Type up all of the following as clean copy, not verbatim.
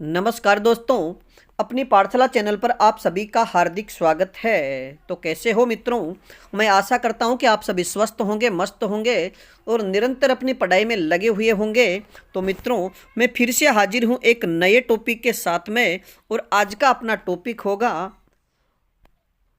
नमस्कार दोस्तों, अपनी पाठशाला चैनल पर आप सभी का हार्दिक स्वागत है। तो कैसे हो मित्रों? मैं आशा करता हूं कि आप सभी स्वस्थ होंगे, मस्त होंगे और निरंतर अपनी पढ़ाई में लगे हुए होंगे। तो मित्रों, मैं फिर से हाजिर हूं एक नए टॉपिक के साथ में। और आज का अपना टॉपिक होगा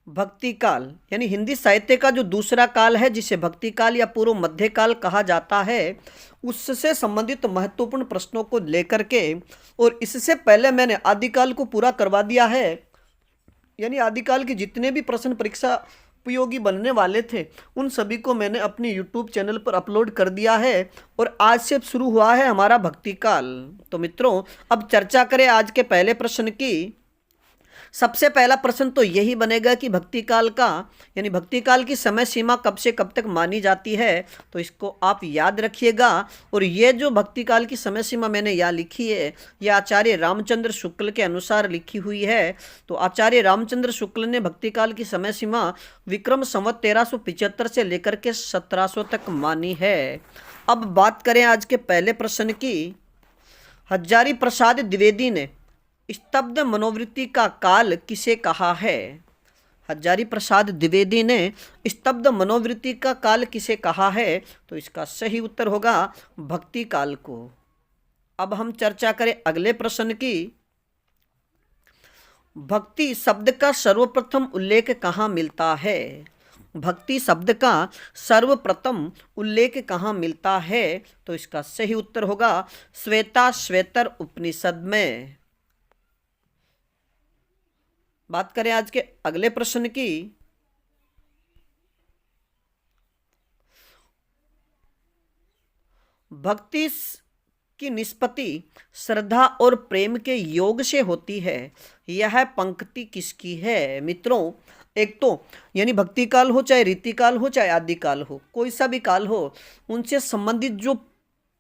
भक्ति काल, यानी हिंदी साहित्य का जो दूसरा काल है, जिसे भक्ति काल या पूर्व मध्य काल कहा जाता है, उससे संबंधित महत्वपूर्ण प्रश्नों को लेकर के। और इससे पहले मैंने आदिकाल को पूरा करवा दिया है, यानी आदिकाल के जितने भी प्रश्न परीक्षा उपयोगी बनने वाले थे उन सभी को मैंने अपने यूट्यूब चैनल पर अपलोड कर दिया है। और आज से शुरू हुआ है हमारा भक्ति काल। तो मित्रों, अब चर्चा करें आज के पहले प्रश्न की। सबसे पहला प्रश्न तो यही बनेगा कि भक्ति काल का, यानी भक्ति काल की समय सीमा कब से कब तक मानी जाती है। तो इसको आप याद रखिएगा। और ये जो भक्ति काल की समय सीमा मैंने यहाँ लिखी है, यह आचार्य रामचंद्र शुक्ल के अनुसार लिखी हुई है। तो आचार्य रामचंद्र शुक्ल ने भक्ति काल की समय सीमा विक्रम संवत 1375 से लेकर के 1700 तक मानी है। अब बात करें आज के पहले प्रश्न की। हजारी प्रसाद द्विवेदी ने स्तब्ध मनोवृत्ति का काल किसे कहा है? हजारी प्रसाद द्विवेदी ने स्तब्ध मनोवृत्ति का काल किसे कहा है? तो इसका सही उत्तर होगा भक्ति काल को। अब हम चर्चा करें अगले प्रश्न की। भक्ति शब्द का सर्वप्रथम उल्लेख कहाँ मिलता है? भक्ति शब्द का सर्वप्रथम उल्लेख कहाँ मिलता है? तो इसका सही उत्तर होगा श्वेता श्वेतर उपनिषद में। बात करें आज के अगले प्रश्न की। भक्ति की निष्पत्ति श्रद्धा और प्रेम के योग से होती है। यह पंक्ति किसकी है? मित्रों, एक तो यानी भक्ति काल हो, चाहे रीतिकाल हो, चाहे आदिकाल हो, कोई सा भी काल हो, उनसे संबंधित जो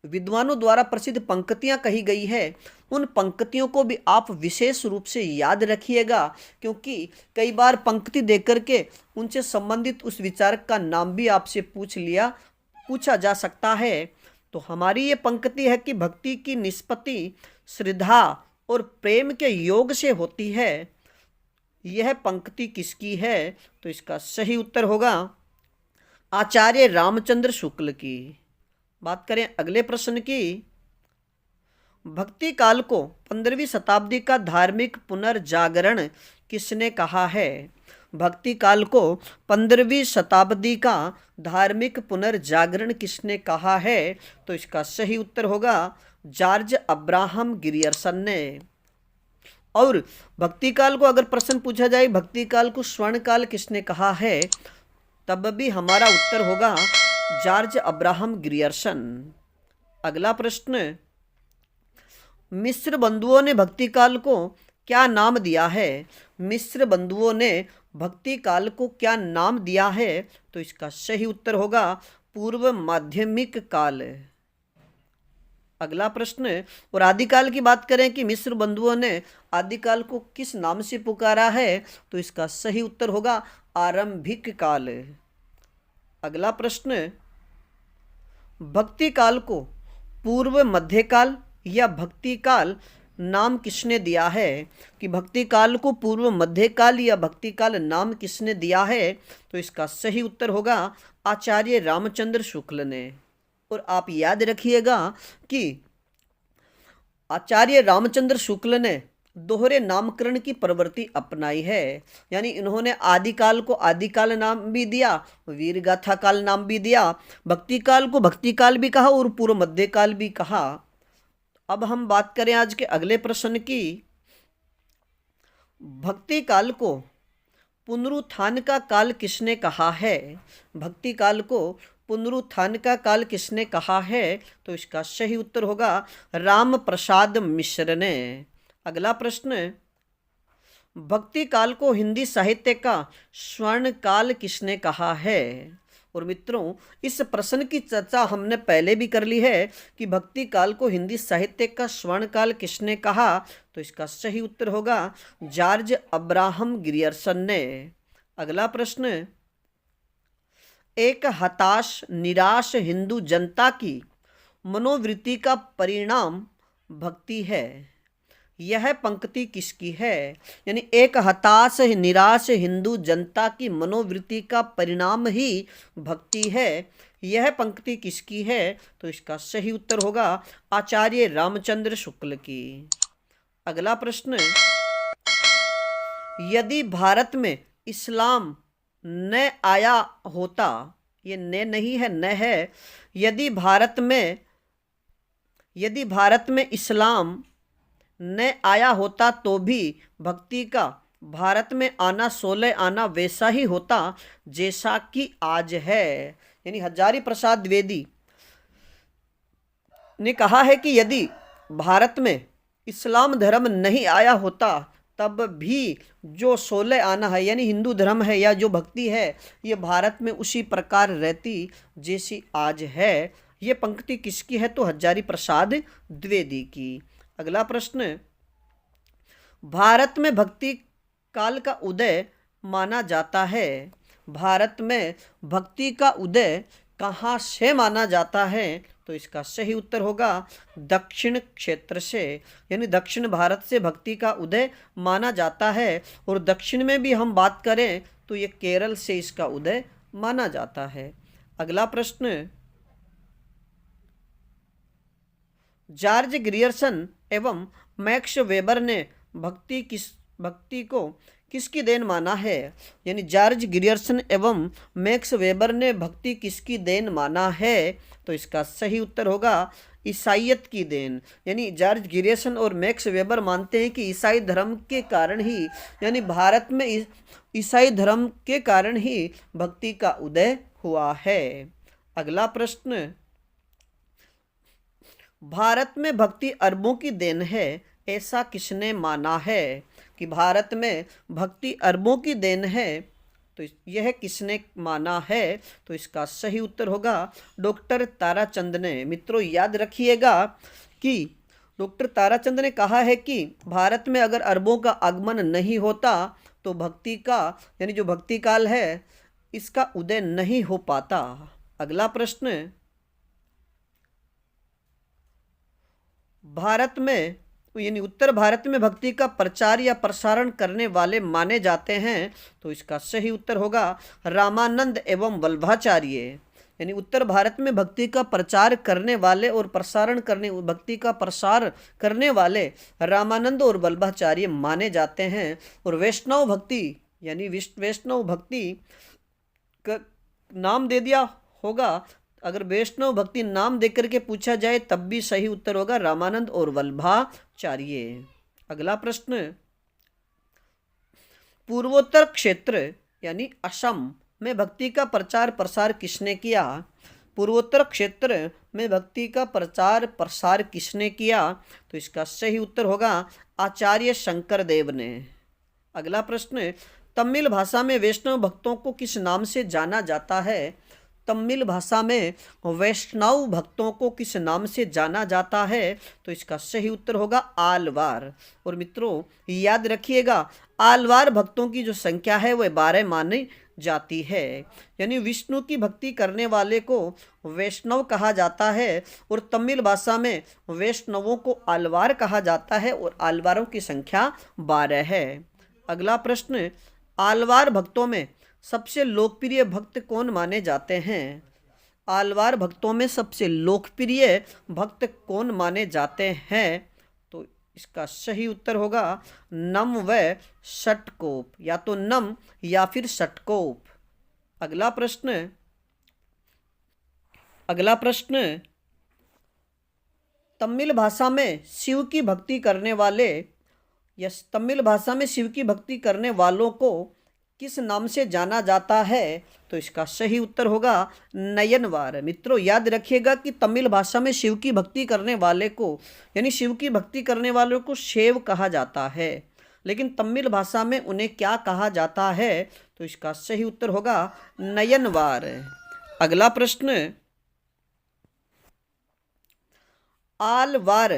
विद्वानों द्वारा प्रसिद्ध पंक्तियां कही गई है, उन पंक्तियों को भी आप विशेष रूप से याद रखिएगा। क्योंकि कई बार पंक्ति देकर के उनसे संबंधित उस विचारक का नाम भी आपसे पूछा जा सकता है। तो हमारी ये पंक्ति है कि भक्ति की निष्पत्ति श्रद्धा और प्रेम के योग से होती है। यह पंक्ति किसकी है? तो इसका सही उत्तर होगा आचार्य रामचंद्र शुक्ल की। बात करें अगले प्रश्न की। भक्ति काल को 15वीं शताब्दी का धार्मिक पुनर्जागरण किसने कहा है? भक्ति काल को 15वीं शताब्दी का धार्मिक पुनर्जागरण किसने कहा है? तो इसका सही उत्तर होगा जॉर्ज अब्राहम गिरियर्सन ने। और भक्ति काल को अगर प्रश्न पूछा जाए भक्ति काल को स्वर्ण काल किसने कहा है, तब भी हमारा उत्तर होगा जॉर्ज अब्राहम गिरियर्सन। अगला प्रश्न, मिस्र बंधुओं ने भक्ति काल को क्या नाम दिया है? मिस्र बंधुओं ने भक्ति काल को क्या नाम दिया है? तो इसका सही उत्तर होगा पूर्व माध्यमिक काल। अगला प्रश्न, और आदिकाल की बात करें कि मिस्र बंधुओं ने आदिकाल को किस नाम से पुकारा है? तो इसका सही उत्तर होगा आरंभिक काल। अगला प्रश्न, भक्ति काल को पूर्व मध्यकाल या भक्ति काल नाम किसने दिया है? कि भक्ति काल को पूर्व मध्यकाल या भक्ति काल नाम किसने दिया है? तो इसका सही उत्तर होगा आचार्य रामचंद्र शुक्ल ने। और आप याद रखिएगा कि आचार्य रामचंद्र शुक्ल ने दोहरे नामकरण की प्रवृत्ति अपनाई है। यानी इन्होंने आदिकाल को आदिकाल नाम भी दिया, वीरगाथा काल नाम भी दिया, भक्ति काल को भक्ति काल भी कहा और पूर्व मध्यकाल भी कहा। अब हम बात करें आज के अगले प्रश्न की। भक्ति काल को पुनरुत्थान का काल किसने कहा है? भक्ति काल को पुनरुत्थान का काल किसने कहा है? तो इसका सही उत्तर होगा राम प्रसाद मिश्र ने। अगला प्रश्न, भक्ति काल को हिंदी साहित्य का स्वर्ण काल किसने कहा है? और मित्रों, इस प्रश्न की चर्चा हमने पहले भी कर ली है कि भक्ति काल को हिंदी साहित्य का स्वर्ण काल किसने कहा। तो इसका सही उत्तर होगा जॉर्ज अब्राहम गिरियर्सन ने। अगला प्रश्न, एक हताश निराश हिंदू जनता की मनोवृत्ति का परिणाम भक्ति है। यह पंक्ति किसकी है? यानी एक हताश निराश हिंदू जनता की मनोवृत्ति का परिणाम ही भक्ति है। यह पंक्ति किसकी है? तो इसका सही उत्तर होगा आचार्य रामचंद्र शुक्ल की। अगला प्रश्न, यदि भारत में इस्लाम न आया होता, ये न नहीं है, न है, यदि भारत में इस्लाम न आया होता तो भी भक्ति का भारत में आना 16 आना वैसा ही होता जैसा कि आज है। यानी हजारी प्रसाद द्विवेदी ने कहा है कि यदि भारत में इस्लाम धर्म नहीं आया होता तब भी जो 16 आना है यानी हिंदू धर्म है या जो भक्ति है ये भारत में उसी प्रकार रहती जैसी आज है। ये पंक्ति किसकी है? तो हजारी प्रसाद द्विवेदी की। अगला प्रश्न, भारत में भक्ति काल का उदय माना जाता है। भारत में भक्ति का उदय कहाँ से माना जाता है? तो इसका सही उत्तर होगा दक्षिण क्षेत्र से, यानी दक्षिण भारत से भक्ति का उदय माना जाता है। और दक्षिण में भी हम बात करें तो ये केरल से इसका उदय माना जाता है। अगला प्रश्न, जॉर्ज ग्रियर्सन एवं मैक्स वेबर ने भक्ति को किसकी देन माना है? यानी जॉर्ज ग्रियर्सन एवं मैक्स वेबर ने भक्ति किसकी देन माना है? तो इसका सही उत्तर होगा ईसाईयत की देन। यानी जॉर्ज ग्रियर्सन और मैक्स वेबर मानते हैं कि ईसाई धर्म के कारण ही, यानी भारत में ईसाई धर्म के कारण ही भक्ति का उदय हुआ है। अगला प्रश्न, भारत में भक्ति अरबों की देन है, ऐसा किसने माना है? कि भारत में भक्ति अरबों की देन है, तो यह किसने माना है? तो इसका सही उत्तर होगा डॉक्टर ताराचंद ने। मित्रों याद रखिएगा कि डॉक्टर ताराचंद ने कहा है कि भारत में अगर अरबों का आगमन नहीं होता तो भक्ति का यानी जो भक्ति काल है इसका उदय नहीं हो पाता। अगला प्रश्न, भारत में यानी उत्तर भारत में भक्ति का प्रचार या प्रसारण करने वाले माने जाते हैं, तो इसका सही उत्तर होगा रामानंद एवं वल्लभाचार्य। यानी उत्तर भारत में भक्ति का प्रचार करने वाले और भक्ति का प्रसार करने वाले रामानंद और वल्लभाचार्य माने जाते हैं। और वैष्णव भक्ति यानी वैष्णव भक्ति का नाम दे दिया होगा, अगर वैष्णव भक्ति नाम देकर के पूछा जाए तब भी सही उत्तर होगा रामानंद और वल्लभाचार्य। अगला प्रश्न, पूर्वोत्तर क्षेत्र यानी असम में भक्ति का प्रचार प्रसार किसने किया? पूर्वोत्तर क्षेत्र में भक्ति का प्रचार प्रसार किसने किया? तो इसका सही उत्तर होगा आचार्य शंकर देव ने। अगला प्रश्न, तमिल भाषा में वैष्णव भक्तों को किस नाम से जाना जाता है? तमिल भाषा में वैष्णव भक्तों को किस नाम से जाना जाता है? तो इसका सही उत्तर होगा आलवार। और मित्रों याद रखिएगा आलवार भक्तों की जो संख्या है वह 12 मानी जाती है। यानी विष्णु की भक्ति करने वाले को वैष्णव कहा जाता है और तमिल भाषा में वैष्णवों को आलवार कहा जाता है और आलवारों की संख्या 12 है। अगला प्रश्न, आलवार भक्तों में सबसे लोकप्रिय भक्त कौन माने जाते हैं? आलवार भक्तों में सबसे लोकप्रिय भक्त कौन माने जाते हैं? तो इसका सही उत्तर होगा नम व षटकोप, या तो नम या फिर षटकोप। अगला प्रश्न, तमिल भाषा में शिव की भक्ति करने वाले या तमिल भाषा में शिव की भक्ति करने वालों को किस नाम से जाना जाता है? तो इसका सही उत्तर होगा नयनवार। मित्रों याद रखिएगा कि तमिल भाषा में शिव की भक्ति करने वाले को यानी शिव की भक्ति करने वालों को शैव कहा जाता है, लेकिन तमिल भाषा में उन्हें क्या कहा जाता है? तो इसका सही उत्तर होगा नयनवार। अगला प्रश्न, आलवार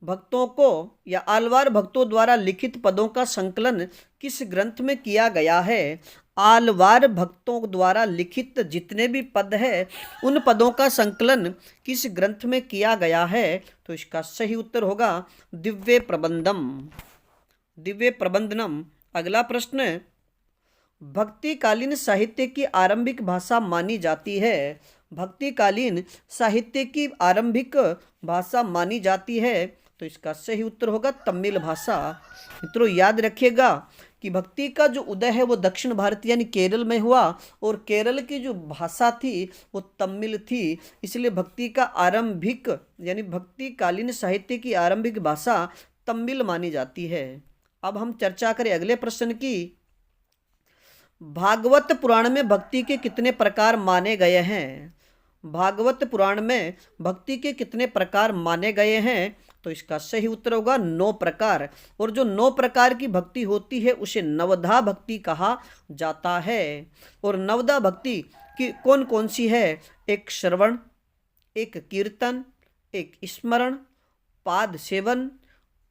भक्तों को या आलवार भक्तों द्वारा लिखित पदों का संकलन किस ग्रंथ में किया गया है? आलवार भक्तों द्वारा लिखित जितने भी पद है उन पदों का संकलन किस ग्रंथ में किया गया है? तो इसका सही उत्तर होगा दिव्य प्रबंधम, दिव्य प्रबंधनम। अगला प्रश्न, भक्तिकालीन साहित्य की आरंभिक भाषा मानी जाती है। भक्तिकालीन साहित्य की आरंभिक भाषा मानी जाती है, तो इसका सही उत्तर होगा तमिल भाषा। मित्रों याद रखिएगा कि भक्ति का जो उदय है वो दक्षिण भारत यानी केरल में हुआ, और केरल की जो भाषा थी वो तमिल थी, इसलिए भक्ति का आरंभिक यानी भक्तिकालीन साहित्य की आरंभिक भाषा तमिल मानी जाती है। अब हम चर्चा करें अगले प्रश्न की। भागवत पुराण में भक्ति के कितने प्रकार माने गए हैं? भागवत पुराण में भक्ति के कितने प्रकार माने गए हैं? तो इसका सही उत्तर होगा 9 प्रकार। और जो 9 प्रकार की भक्ति होती है उसे नवधा भक्ति कहा जाता है। और नवधा भक्ति की कौन कौन सी है? एक श्रवण, एक कीर्तन, एक स्मरण, पाद सेवन,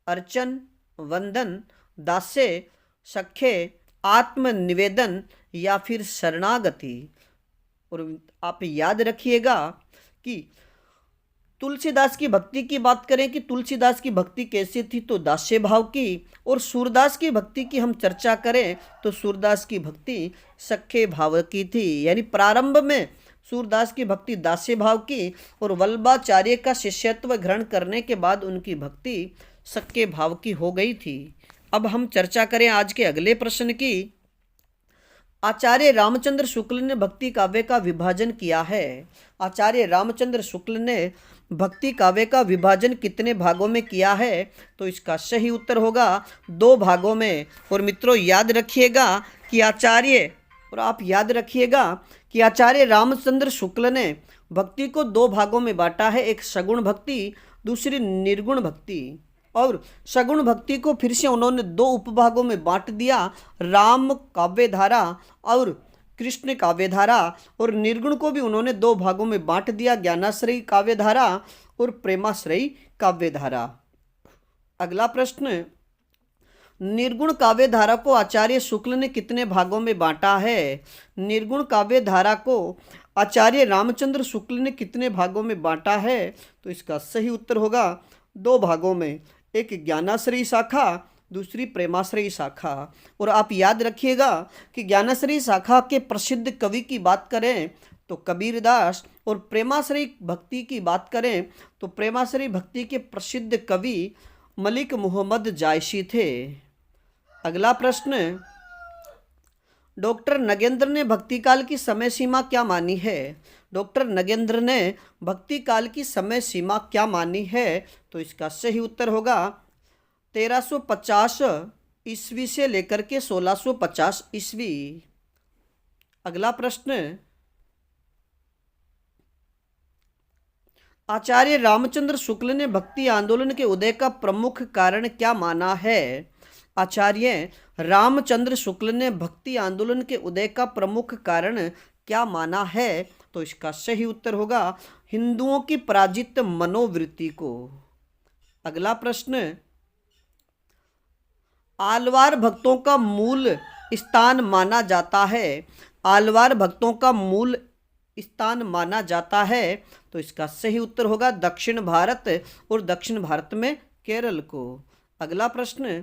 अर्चन, वंदन, दास्य, सख्य, आत्मनिवेदन या फिर शरणागति। और आप याद रखिएगा कि तुलसीदास की भक्ति की बात करें कि तुलसीदास की भक्ति कैसी थी, तो दास्य भाव की। और सूरदास की भक्ति की हम चर्चा करें तो सूरदास की भक्ति सख्य भाव की थी, यानी प्रारंभ में सूरदास की भक्ति दास्य भाव की, और वल्लभाचार्य का शिष्यत्व ग्रहण करने के बाद उनकी भक्ति सख्य भाव की हो गई थी। अब हम चर्चा करें आज के अगले प्रश्न की। आचार्य रामचंद्र शुक्ल ने भक्ति काव्य का विभाजन किया है। आचार्य रामचंद्र शुक्ल ने भक्ति काव्य का विभाजन कितने भागों में किया है? तो इसका सही उत्तर होगा 2 भागों में। और मित्रों याद रखिएगा कि आचार्य रामचंद्र शुक्ल ने भक्ति को 2 भागों में बांटा है, एक सगुण भक्ति, दूसरी निर्गुण भक्ति। और सगुण भक्ति को फिर से उन्होंने 2 उपभागों में बांट दिया, राम काव्यधारा और कृष्ण काव्यधारा। और निर्गुण को भी उन्होंने 2 भागों में बांट दिया, ज्ञानाश्रयी काव्यधारा और प्रेमाश्रयी काव्यधारा। अगला प्रश्न, निर्गुण काव्यधारा को आचार्य शुक्ल ने कितने भागों में बांटा है? निर्गुण काव्यधारा को आचार्य रामचंद्र शुक्ल ने कितने भागों में बांटा है? तो इसका सही उत्तर होगा 2 भागों में, एक ज्ञानाश्रयी शाखा, दूसरी प्रेमाश्रयी शाखा। और आप याद रखिएगा कि ज्ञानाश्रयी शाखा के प्रसिद्ध कवि की बात करें तो कबीरदास, और प्रेमाश्रयी भक्ति की बात करें तो प्रेमाश्रयी भक्ति के प्रसिद्ध कवि मलिक मोहम्मद जायसी थे। अगला प्रश्न, डॉक्टर नगेंद्र ने भक्ति काल की समय सीमा क्या मानी है? डॉक्टर नगेंद्र ने भक्ति काल की समय सीमा क्या मानी है? तो इसका सही उत्तर होगा 1350 ईस्वी से लेकर के 1650 ईस्वी। अगला प्रश्न, आचार्य रामचंद्र शुक्ल ने भक्ति आंदोलन के उदय का प्रमुख कारण क्या माना है? आचार्य रामचंद्र शुक्ल ने भक्ति आंदोलन के उदय का प्रमुख कारण क्या माना है? तो इसका सही उत्तर होगा हिंदुओं की पराजित मनोवृत्ति को। अगला प्रश्न, आलवार भक्तों का मूल स्थान माना जाता है। आलवार भक्तों का मूल स्थान माना जाता है, तो इसका सही उत्तर होगा दक्षिण भारत, और दक्षिण भारत में केरल को। अगला प्रश्न,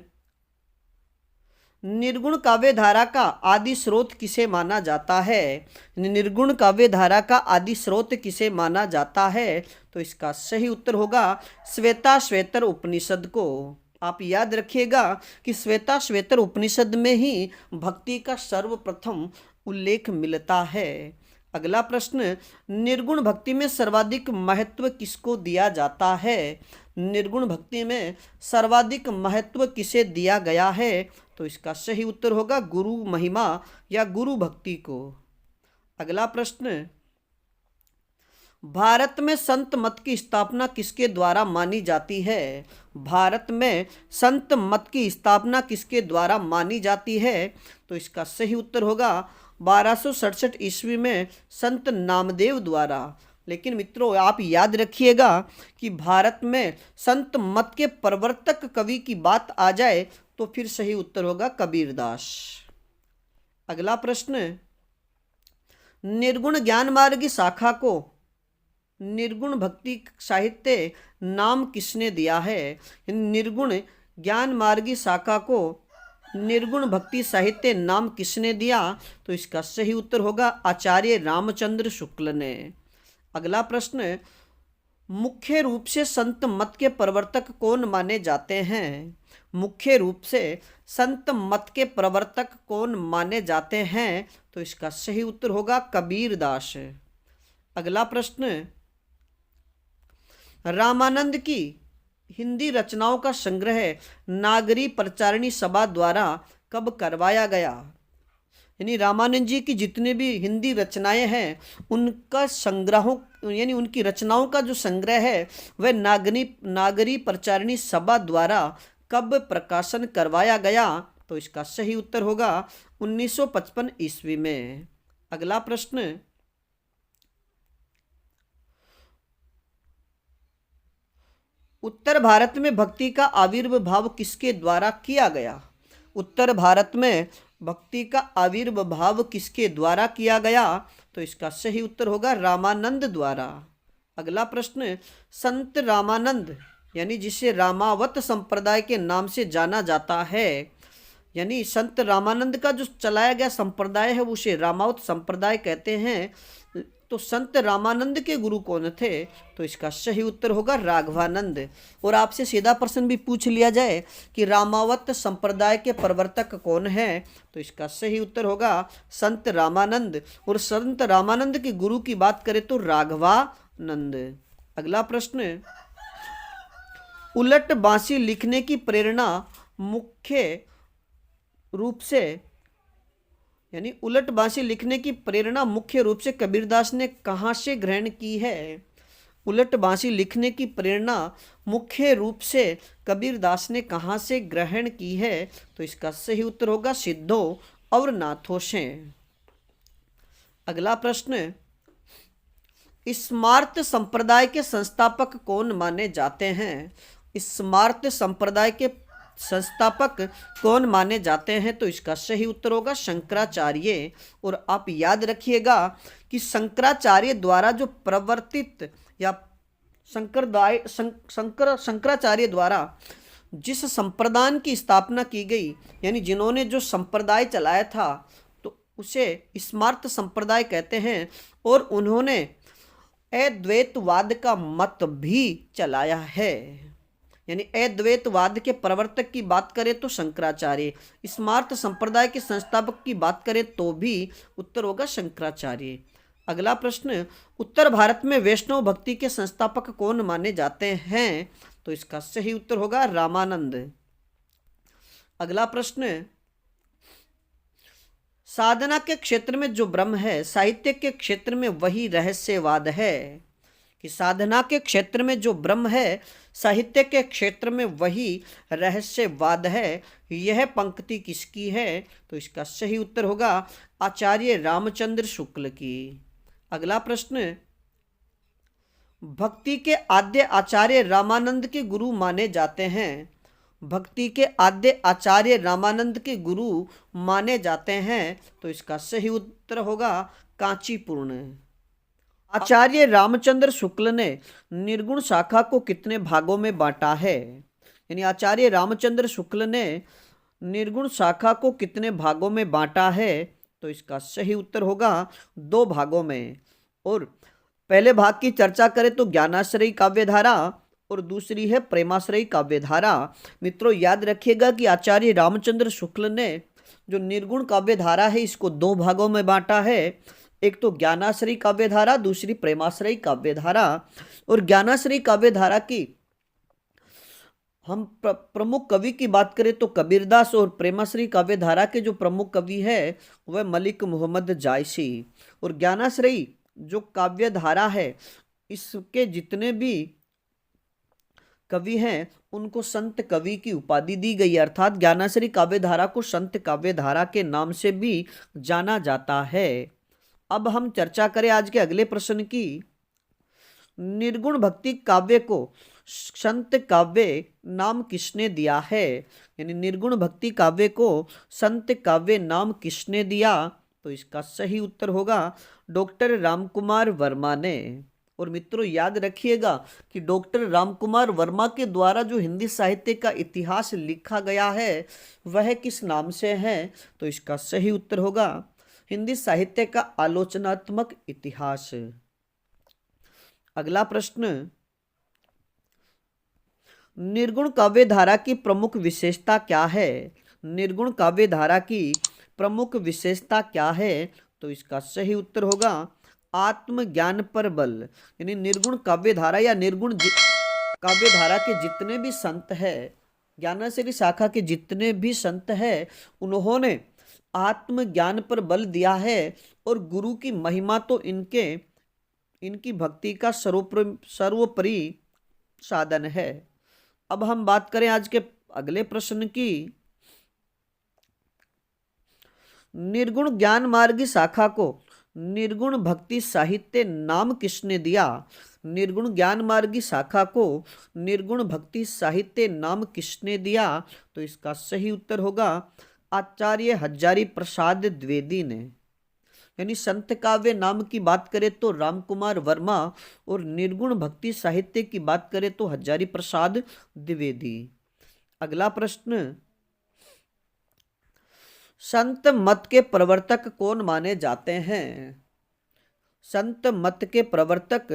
निर्गुण काव्यधारा का आदि स्रोत किसे माना जाता है? निर्गुण काव्यधारा का आदि स्रोत किसे माना जाता है? तो इसका सही उत्तर होगा श्वेताश्वेतर उपनिषद को। आप याद रखिएगा कि श्वेताश्वेतर उपनिषद में ही भक्ति का सर्वप्रथम उल्लेख मिलता है। अगला प्रश्न, निर्गुण भक्ति में सर्वाधिक महत्व किसको दिया जाता है? निर्गुण भक्ति में सर्वाधिक महत्व किसे दिया गया है? तो इसका सही उत्तर होगा गुरु महिमा या गुरु भक्ति को। अगला प्रश्न, भारत में संत मत की स्थापना किसके द्वारा मानी जाती है? भारत में संत मत की स्थापना किसके द्वारा मानी जाती है? तो इसका सही उत्तर होगा 1267 ईस्वी में संत नामदेव द्वारा। लेकिन मित्रों आप याद रखिएगा कि भारत में संत मत के प्रवर्तक कवि की बात आ जाए तो फिर सही उत्तर होगा कबीरदास। अगला प्रश्न, निर्गुण ज्ञान मार्गी शाखा को निर्गुण भक्ति साहित्य नाम किसने दिया है? निर्गुण ज्ञान मार्गी शाखा को निर्गुण भक्ति साहित्य नाम किसने दिया? तो इसका सही उत्तर होगा आचार्य रामचंद्र शुक्ल ने। अगला प्रश्न, मुख्य रूप से संत मत के प्रवर्तक कौन माने जाते हैं? मुख्य रूप से संत मत के प्रवर्तक कौन माने जाते हैं? तो इसका सही उत्तर होगा कबीरदास। अगला प्रश्न, रामानंद की हिंदी रचनाओं का संग्रह नागरी प्रचारणी सभा द्वारा कब करवाया गया? यानी रामानंद जी की जितने भी हिंदी रचनाएं हैं उनका संग्रहों यानी उनकी रचनाओं का जो संग्रह है वह नागरी प्रचारणी सभा द्वारा कब प्रकाशन करवाया गया? तो इसका सही उत्तर होगा 1955 ईस्वी में। अगला प्रश्न, उत्तर भारत में भक्ति का आविर्भाव किसके द्वारा किया गया? उत्तर भारत में भक्ति का आविर्भाव किसके द्वारा किया गया? तो इसका सही उत्तर होगा रामानंद द्वारा। अगला प्रश्न, संत रामानंद यानी जिसे रामावत संप्रदाय के नाम से जाना जाता है, यानी संत रामानंद का जो चलाया गया संप्रदाय है उसे रामावत संप्रदाय कहते हैं। तो संत रामानंद के गुरु कौन थे? तो इसका सही उत्तर होगा राघवानंद। और आपसे सीधा प्रश्न भी पूछ लिया जाए कि रामावत संप्रदाय के प्रवर्तक कौन है? तो इसका सही उत्तर होगा संत रामानंद। और संत रामानंद के गुरु की बात करें तो राघवानंद। अगला प्रश्न, उलट बांसी लिखने की प्रेरणा मुख्य रूप से यानी उलट बांसी लिखने की प्रेरणा मुख्य रूप से कबीरदास ने कहाँ से ग्रहण की है? उलट बांसी लिखने की प्रेरणा मुख्य रूप से कबीरदास ने कहाँ से ग्रहण की है? तो इसका सही उत्तर होगा सिद्धों और नाथों से। अगला प्रश्न, स्मार्त संप्रदाय के संस्थापक कौन माने जाते हैं? स्मार्त संप्रदाय के संस्थापक कौन माने जाते हैं? तो इसका सही उत्तर होगा शंकराचार्य। और आप याद रखिएगा कि शंकराचार्य द्वारा जो प्रवर्तित या शंकराचार्य द्वारा जिस संप्रदाय की स्थापना की गई यानी जिन्होंने जो संप्रदाय चलाया था तो उसे स्मार्त संप्रदाय कहते हैं। और उन्होंने अद्वैतवाद का मत भी चलाया है। यानी अद्वैतवाद के प्रवर्तक की बात करें तो शंकराचार्य, स्मार्त संप्रदाय के संस्थापक की बात करें तो भी उत्तर होगा शंकराचार्य। अगला प्रश्न, उत्तर भारत में वैष्णव भक्ति के संस्थापक कौन माने जाते हैं? तो इसका सही उत्तर होगा रामानंद। अगला प्रश्न, साधना के क्षेत्र में जो ब्रह्म है साहित्य के क्षेत्र में वही रहस्यवाद है। कि साधना के क्षेत्र में जो ब्रह्म है साहित्य के क्षेत्र में वही रहस्यवाद है, यह पंक्ति किसकी है? तो इसका सही उत्तर होगा आचार्य रामचंद्र शुक्ल की। अगला प्रश्न, भक्ति के आद्य आचार्य रामानंद के गुरु माने जाते हैं। भक्ति के आद्य आचार्य रामानंद के गुरु माने जाते हैं। तो इसका सही उत्तर होगा कांचीपुर्ण। आचार्य रामचंद्र शुक्ल ने निर्गुण शाखा को कितने भागों में बांटा है? यानी आचार्य रामचंद्र शुक्ल ने निर्गुण शाखा को कितने भागों में बांटा है? तो इसका सही उत्तर होगा 2 भागों में। और पहले भाग की चर्चा करें तो ज्ञानाश्रयी काव्यधारा और दूसरी है प्रेमाश्रयी काव्यधारा। मित्रों याद रखिएगा कि आचार्य रामचंद्र शुक्ल ने जो निर्गुण काव्यधारा है इसको 2 भागों में बांटा है। एक तो ज्ञानाश्रयी काव्यधारा, दूसरी प्रेमाश्रयी काव्यधारा। और ज्ञानाश्रयी काव्यधारा की हम प्रमुख कवि की बात करें तो कबीरदास, और प्रेमाश्रयी काव्यधारा के जो प्रमुख कवि है वह मलिक मोहम्मद जायसी। और ज्ञानाश्रयी जो काव्यधारा है इसके जितने भी कवि हैं उनको संत कवि की उपाधि दी गई है, अर्थात ज्ञानाश्रयी काव्यधारा को संत काव्यधारा के नाम से भी जाना जाता है। अब हम चर्चा करें आज के अगले प्रश्न की। निर्गुण भक्ति काव्य को संत काव्य नाम किसने दिया है? यानी निर्गुण भक्ति काव्य को संत काव्य नाम किसने दिया? तो इसका सही उत्तर होगा डॉक्टर रामकुमार वर्मा ने। और मित्रों याद रखिएगा कि डॉक्टर रामकुमार वर्मा के द्वारा जो हिंदी साहित्य का इतिहास लिखा गया है वह किस नाम से है? तो इसका सही उत्तर होगा हिंदी साहित्य का आलोचनात्मक इतिहास। अगला प्रश्न, निर्गुण काव्य धारा की प्रमुख विशेषता क्या है? निर्गुण काव्य धारा की प्रमुख विशेषता क्या है? तो इसका सही उत्तर होगा आत्मज्ञान पर बल। यानी निर्गुण काव्य धारा या निर्गुण काव्य धारा के जितने भी संत हैं, ज्ञानाश्री शाखा के जितने भी संत हैं, उन्होंने आत्मज्ञान पर बल दिया है और गुरु की महिमा तो इनकी भक्ति का सर्वोपरि साधन है। अब हम बात करें आज के अगले प्रश्न की। निर्गुण ज्ञान मार्गी शाखा को निर्गुण भक्ति साहित्य नाम किसने दिया? निर्गुण ज्ञान मार्गी शाखा को निर्गुण भक्ति साहित्य नाम किसने दिया? तो इसका सही उत्तर होगा आचार्य हजारी प्रसाद द्विवेदी ने। यानी संत काव्य नाम की बात करें तो रामकुमार वर्मा और निर्गुण भक्ति साहित्य की बात करें तो हजारी प्रसाद द्विवेदी। अगला प्रश्न, संत मत के प्रवर्तक कौन माने जाते हैं? संत मत के प्रवर्तक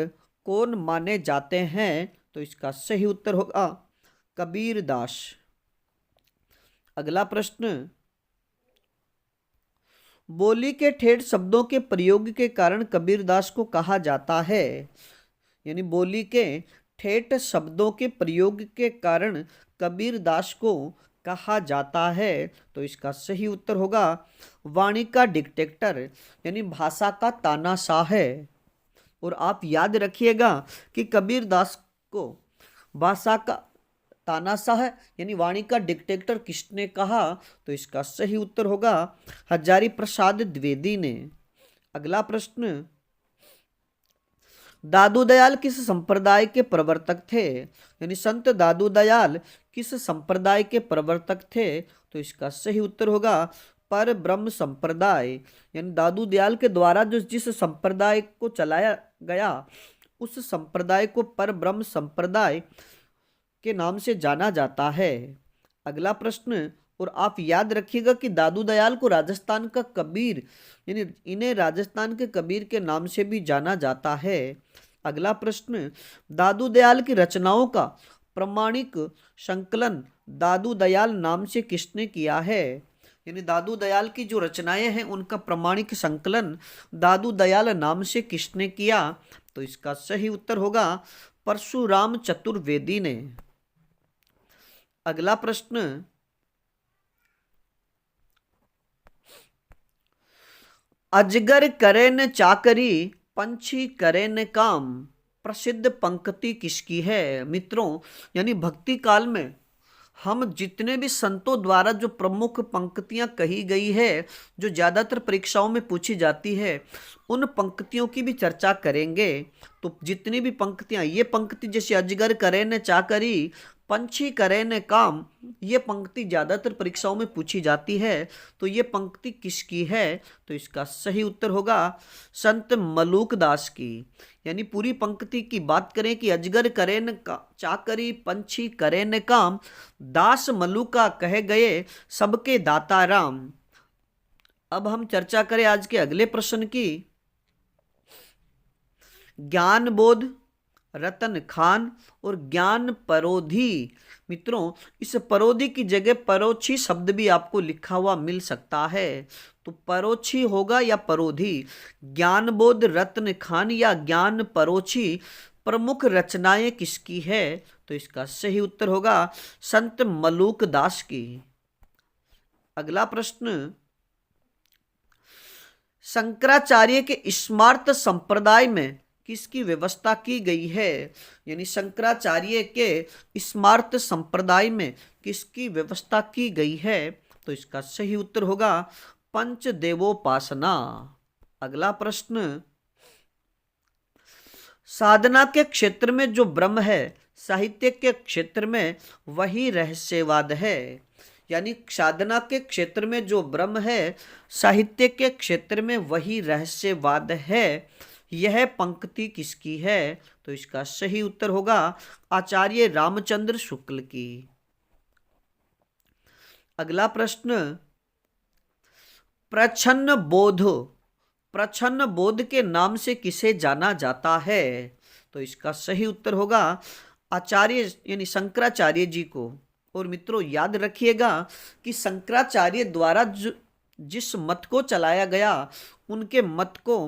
कौन माने जाते हैं? तो इसका सही उत्तर होगा कबीर दास। अगला प्रश्न, बोली के ठेठ शब्दों के प्रयोग के कारण कबीरदास को कहा जाता है। यानी बोली के ठेठ शब्दों के प्रयोग के कारण कबीरदास को कहा जाता है। तो इसका सही उत्तर होगा वाणी का डिक्टेटर, यानी भाषा का तानाशाह है। और आप याद रखिएगा कि कबीरदास को भाषा का तानाशाह यानी वाणी का डिक्टेटर किसने कहा? तो इसका सही उत्तर होगा हजारी प्रसाद द्विवेदी ने। अगला प्रश्न, दादू दयाल किस संप्रदाय के प्रवर्तक थे? यानी संत दादू दयाल किस संप्रदाय के प्रवर्तक थे? तो इसका सही उत्तर होगा पर ब्रह्म संप्रदाय। यानी दादू दयाल के द्वारा जो जिस संप्रदाय को चलाया गया उस संप्रदाय को पर ब्रह्म संप्रदाय के नाम से जाना जाता है। अगला प्रश्न, और आप याद रखिएगा कि दादू दयाल को राजस्थान का कबीर यानी इन्हें राजस्थान के कबीर के नाम से भी जाना जाता है। अगला प्रश्न, दादू दयाल की रचनाओं का प्रमाणिक संकलन दादू दयाल नाम से किसने किया है? यानी दादू दयाल की जो रचनाएं हैं उनका प्रमाणिक संकलन दादू दयाल नाम से किसने किया? तो इसका सही उत्तर होगा परशुराम चतुर्वेदी ने। अगला प्रश्न, अजगर करे न चाकरी पंछी करे न काम प्रसिद्ध पंक्ति किसकी है? मित्रों यानी भक्ति काल में हम जितने भी संतों द्वारा जो प्रमुख पंक्तियां कही गई है जो ज्यादातर परीक्षाओं में पूछी जाती है उन पंक्तियों की भी चर्चा करेंगे। तो जितनी भी पंक्तियां, ये पंक्ति जैसे अजगर करे न चाकरी पंछी करे न काम, ये पंक्ति ज्यादातर परीक्षाओं में पूछी जाती है। तो ये पंक्ति किसकी है? तो इसका सही उत्तर होगा संत मलूक दास की। यानी पूरी पंक्ति की बात करें कि अजगर करे न चाकरी पंछी करे न काम दास मलूका कहे गए सबके दाता राम। अब हम चर्चा करें आज के अगले प्रश्न की। ज्ञान बोध, रतन खान और ज्ञान परोधी। मित्रों इस परोधी की जगह परोक्षी शब्द भी आपको लिखा हुआ मिल सकता है। तो परोक्षी होगा या परोधी? ज्ञान बोध, रतन खान या ज्ञान परोक्षी प्रमुख रचनाएं किसकी है? तो इसका सही उत्तर होगा संत मलूक दास की। अगला प्रश्न, शंकराचार्य के स्मार्त संप्रदाय में किसकी व्यवस्था की गई है? यानी शंकराचार्य के स्मार्त संप्रदाय में किसकी व्यवस्था की गई है? तो इसका सही उत्तर होगा पंचदेवोपासना। अगला प्रश्न, साधना के क्षेत्र में जो ब्रह्म है, साहित्य के क्षेत्र में वही रहस्यवाद है। यानी साधना के क्षेत्र में जो ब्रह्म है, साहित्य के क्षेत्र में वही रहस्यवाद है। यह पंक्ति किसकी है? तो इसका सही उत्तर होगा आचार्य रामचंद्र शुक्ल की। अगला प्रश्न, प्रच्छन्न बोध, प्रच्छन्न बोध के नाम से किसे जाना जाता है? तो इसका सही उत्तर होगा आचार्य यानी शंकराचार्य जी को। और मित्रों याद रखिएगा कि शंकराचार्य द्वारा जिस मत को चलाया गया, उनके मत को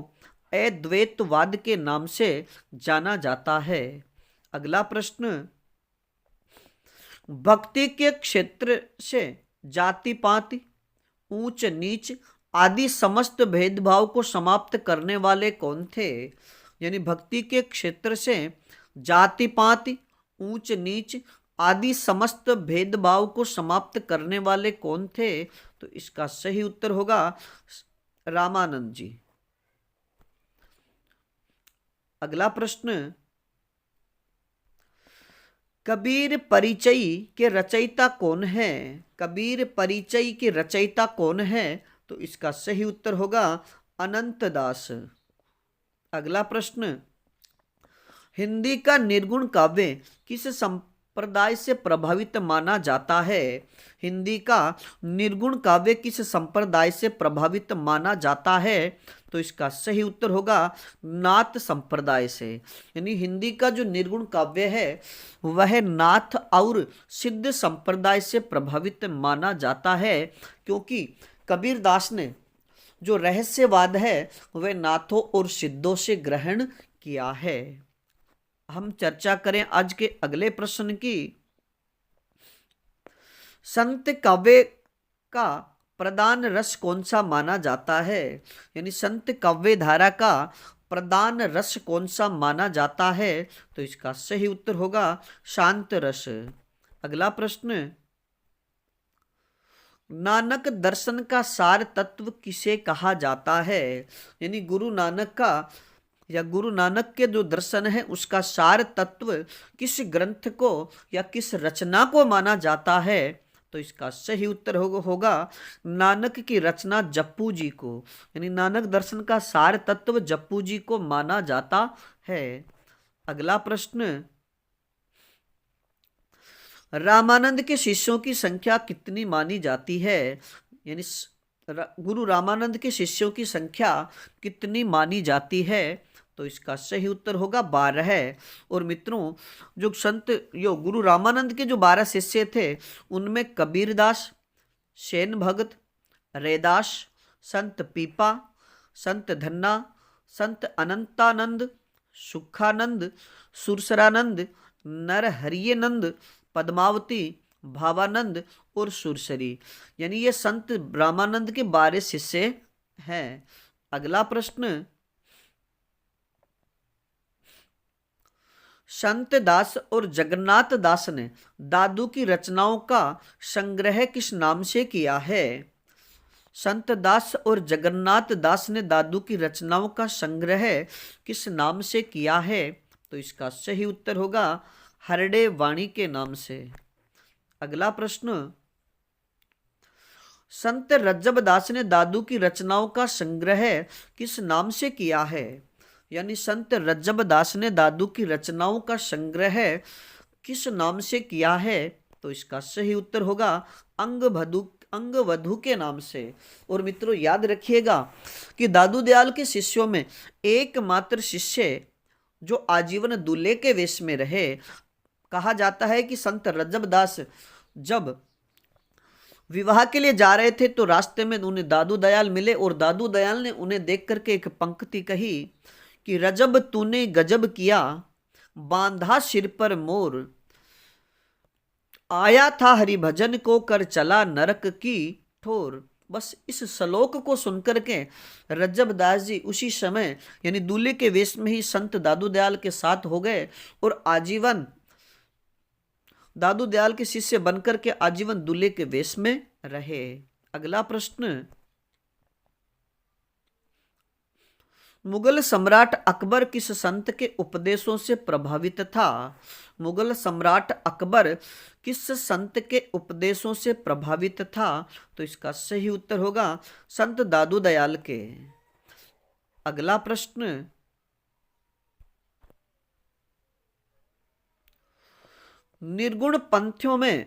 अद्वैतवाद के नाम से जाना जाता है। अगला प्रश्न, भक्ति के क्षेत्र से जाति पाति, ऊंच नीच आदि समस्त भेदभाव को समाप्त करने वाले कौन थे? यानी भक्ति के क्षेत्र से जाति पाति, ऊंच नीच आदि समस्त भेदभाव को समाप्त करने वाले कौन थे? तो इसका सही उत्तर होगा रामानंद जी। अगला प्रश्न, कबीर परिचय के रचयिता कौन है? कबीर परिचय के रचयिता कौन है? तो इसका सही उत्तर होगा अनंत दास। अगला प्रश्न, हिंदी का निर्गुण काव्य किस संप्रदाय से प्रभावित माना जाता है? हिंदी का निर्गुण काव्य किस संप्रदाय से प्रभावित माना जाता है? तो इसका सही उत्तर होगा नाथ संप्रदाय से। यानी हिंदी का जो निर्गुण काव्य है वह नाथ और सिद्ध संप्रदाय से प्रभावित माना जाता है, क्योंकि कबीरदास ने जो रहस्यवाद है वह नाथों और सिद्धों से ग्रहण किया है। हम चर्चा करें आज के अगले प्रश्न की। संत काव्य का प्रधान रस कौन सा माना जाता है? यानी संत काव्य धारा का प्रधान रस कौन सा माना जाता है? तो इसका सही उत्तर होगा शांत रस। अगला प्रश्न, नानक दर्शन का सार तत्व किसे कहा जाता है? यानी गुरु नानक का या गुरु नानक के जो दर्शन है उसका सार तत्व किस ग्रंथ को या किस रचना को माना जाता है? तो इसका सही उत्तर होगा नानक की रचना जप्पू जी को। यानी नानक दर्शन का सार तत्व जप्पू जी को माना जाता है। अगला प्रश्न, रामानंद के शिष्यों की संख्या कितनी मानी जाती है? यानी गुरु रामानंद के शिष्यों की संख्या कितनी मानी जाती है? तो इसका सही उत्तर होगा 12 है। और मित्रों जो गुरु रामानंद के जो 12 शिष्य थे उनमें कबीरदास, सेन भगत, रैदास, संत पीपा, संत धन्ना, संत अनंतानंद, सुखानंद, सुरसरानंद, नरहरियनंद, पद्मावती, भावानंद और सुरसरी, यानी ये संत रामानंद के 12 शिष्य हैं। अगला प्रश्न, संत दास और जगन्नाथ दास ने दादू की रचनाओं का संग्रह किस नाम से किया है? संत दास और जगन्नाथ दास ने दादू की रचनाओं का संग्रह किस नाम से किया है? तो इसका सही उत्तर होगा हरडे वाणी के नाम से। अगला प्रश्न, संत रज्जब दास ने दादू की रचनाओं का संग्रह किस नाम से किया है? यानी संत रज्जब दास ने दादू की रचनाओं का संग्रह किस नाम से किया है? तो इसका सही उत्तर होगा अंगवधु के नाम से। और मित्रों याद रखिएगा कि दादू दयाल के शिष्यों में एकमात्र शिष्य जो आजीवन दूल्हे के वेश में रहे, कहा जाता है कि संत रज्जब दास जब विवाह के लिए जा रहे थे तो रास्ते में उन्हें दादू दयाल मिले और दादू दयाल ने उन्हें देख करके एक पंक्ति कही कि रजब तूने गजब किया, बांधा सिर पर मोर, आया था हरि भजन को कर चला नरक की ठोर। बस इस श्लोक को सुनकर के रज्जब दास जी उसी समय यानी दूल्हे के वेश में ही संत दादू दयाल के साथ हो गए और आजीवन दादू दयाल के शिष्य बनकर के आजीवन दूल्हे के वेश में रहे। अगला प्रश्न, मुगल सम्राट अकबर किस संत के उपदेशों से प्रभावित था? मुगल सम्राट अकबर किस संत के उपदेशों से प्रभावित था? तो इसका सही उत्तर होगा संत दादू दयाल के। अगला प्रश्न, निर्गुण पंथों में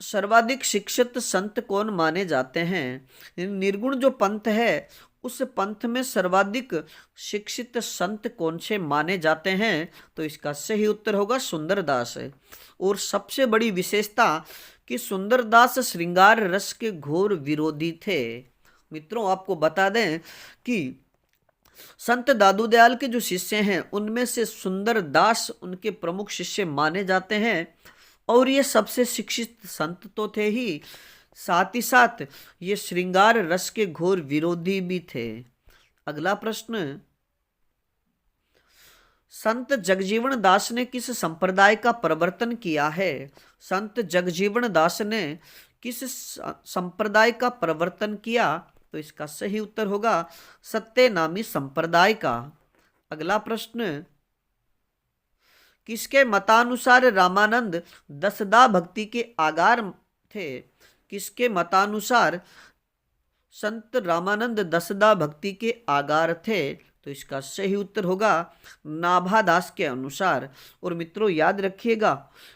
सर्वाधिक शिक्षित संत कौन माने जाते हैं? निर्गुण जो पंथ है उस पंथ में सर्वाधिक शिक्षित संत कौन से माने जाते हैं? तो इसका सही उत्तर होगा सुंदरदास। और सबसे बड़ी विशेषता कि सुंदरदास श्रृंगार रस के घोर विरोधी थे। मित्रों, आपको बता दें कि संत दादू दयाल के जो शिष्य हैं उनमें से सुंदरदास उनके प्रमुख शिष्य माने जाते हैं। और ये सबसे शिक्षित संत तो थे ही साथ ये श्रृंगार रस के घोर विरोधी भी थे। अगला प्रश्न, संत जगजीवन दास ने किस संप्रदाय का प्रवर्तन किया है? संत जगजीवन दास ने किस संप्रदाय का प्रवर्तन किया? तो इसका सही उत्तर होगा सत्यनामी संप्रदाय का। अगला प्रश्न, किसके मतानुसार रामानंद दसदा भक्ति के आगार थे? किसके मतानुसार संत रामानंद दसदा भक्ति के आगार थे? तो इसका सही उत्तर होगा नाभादास के अनुसार। और मित्रों, याद रखिएगा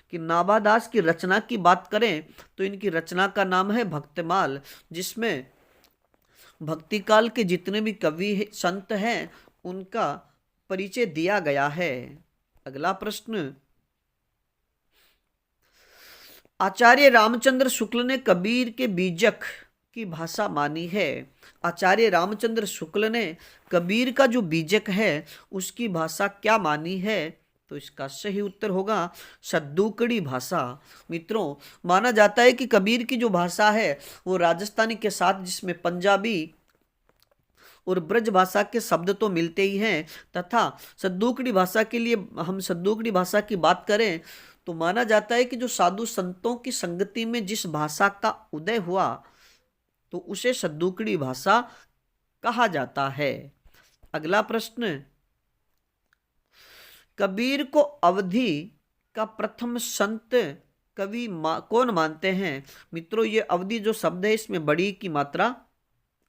कि नाभादास की रचना की बात करें तो इनकी रचना का नाम है भक्तमाल, जिसमें भक्ति काल के जितने भी कवि संत हैं उनका परिचय दिया गया है। अगला प्रश्न, आचार्य रामचंद्र शुक्ल ने कबीर के बीजक की भाषा मानी है। आचार्य रामचंद्र शुक्ल ने कबीर का जो बीजक है उसकी भाषा क्या मानी है? तो इसका सही उत्तर होगा सद्दूकड़ी भाषा। मित्रों, माना जाता है कि कबीर की जो भाषा है वो राजस्थानी के साथ जिसमें पंजाबी और ब्रज भाषा के शब्द तो मिलते ही हैं, तथा सद्दूकड़ी भाषा के लिए हम सद्दूकड़ी भाषा की बात करें तो माना जाता है कि जो साधु संतों की संगति में जिस भाषा का उदय हुआ तो उसे सद्दूकड़ी भाषा कहा जाता है। अगला प्रश्न, कबीर को अवधि का प्रथम संत कवि कौन मानते हैं? मित्रों, ये अवधि जो शब्द है इसमें बड़ी की मात्रा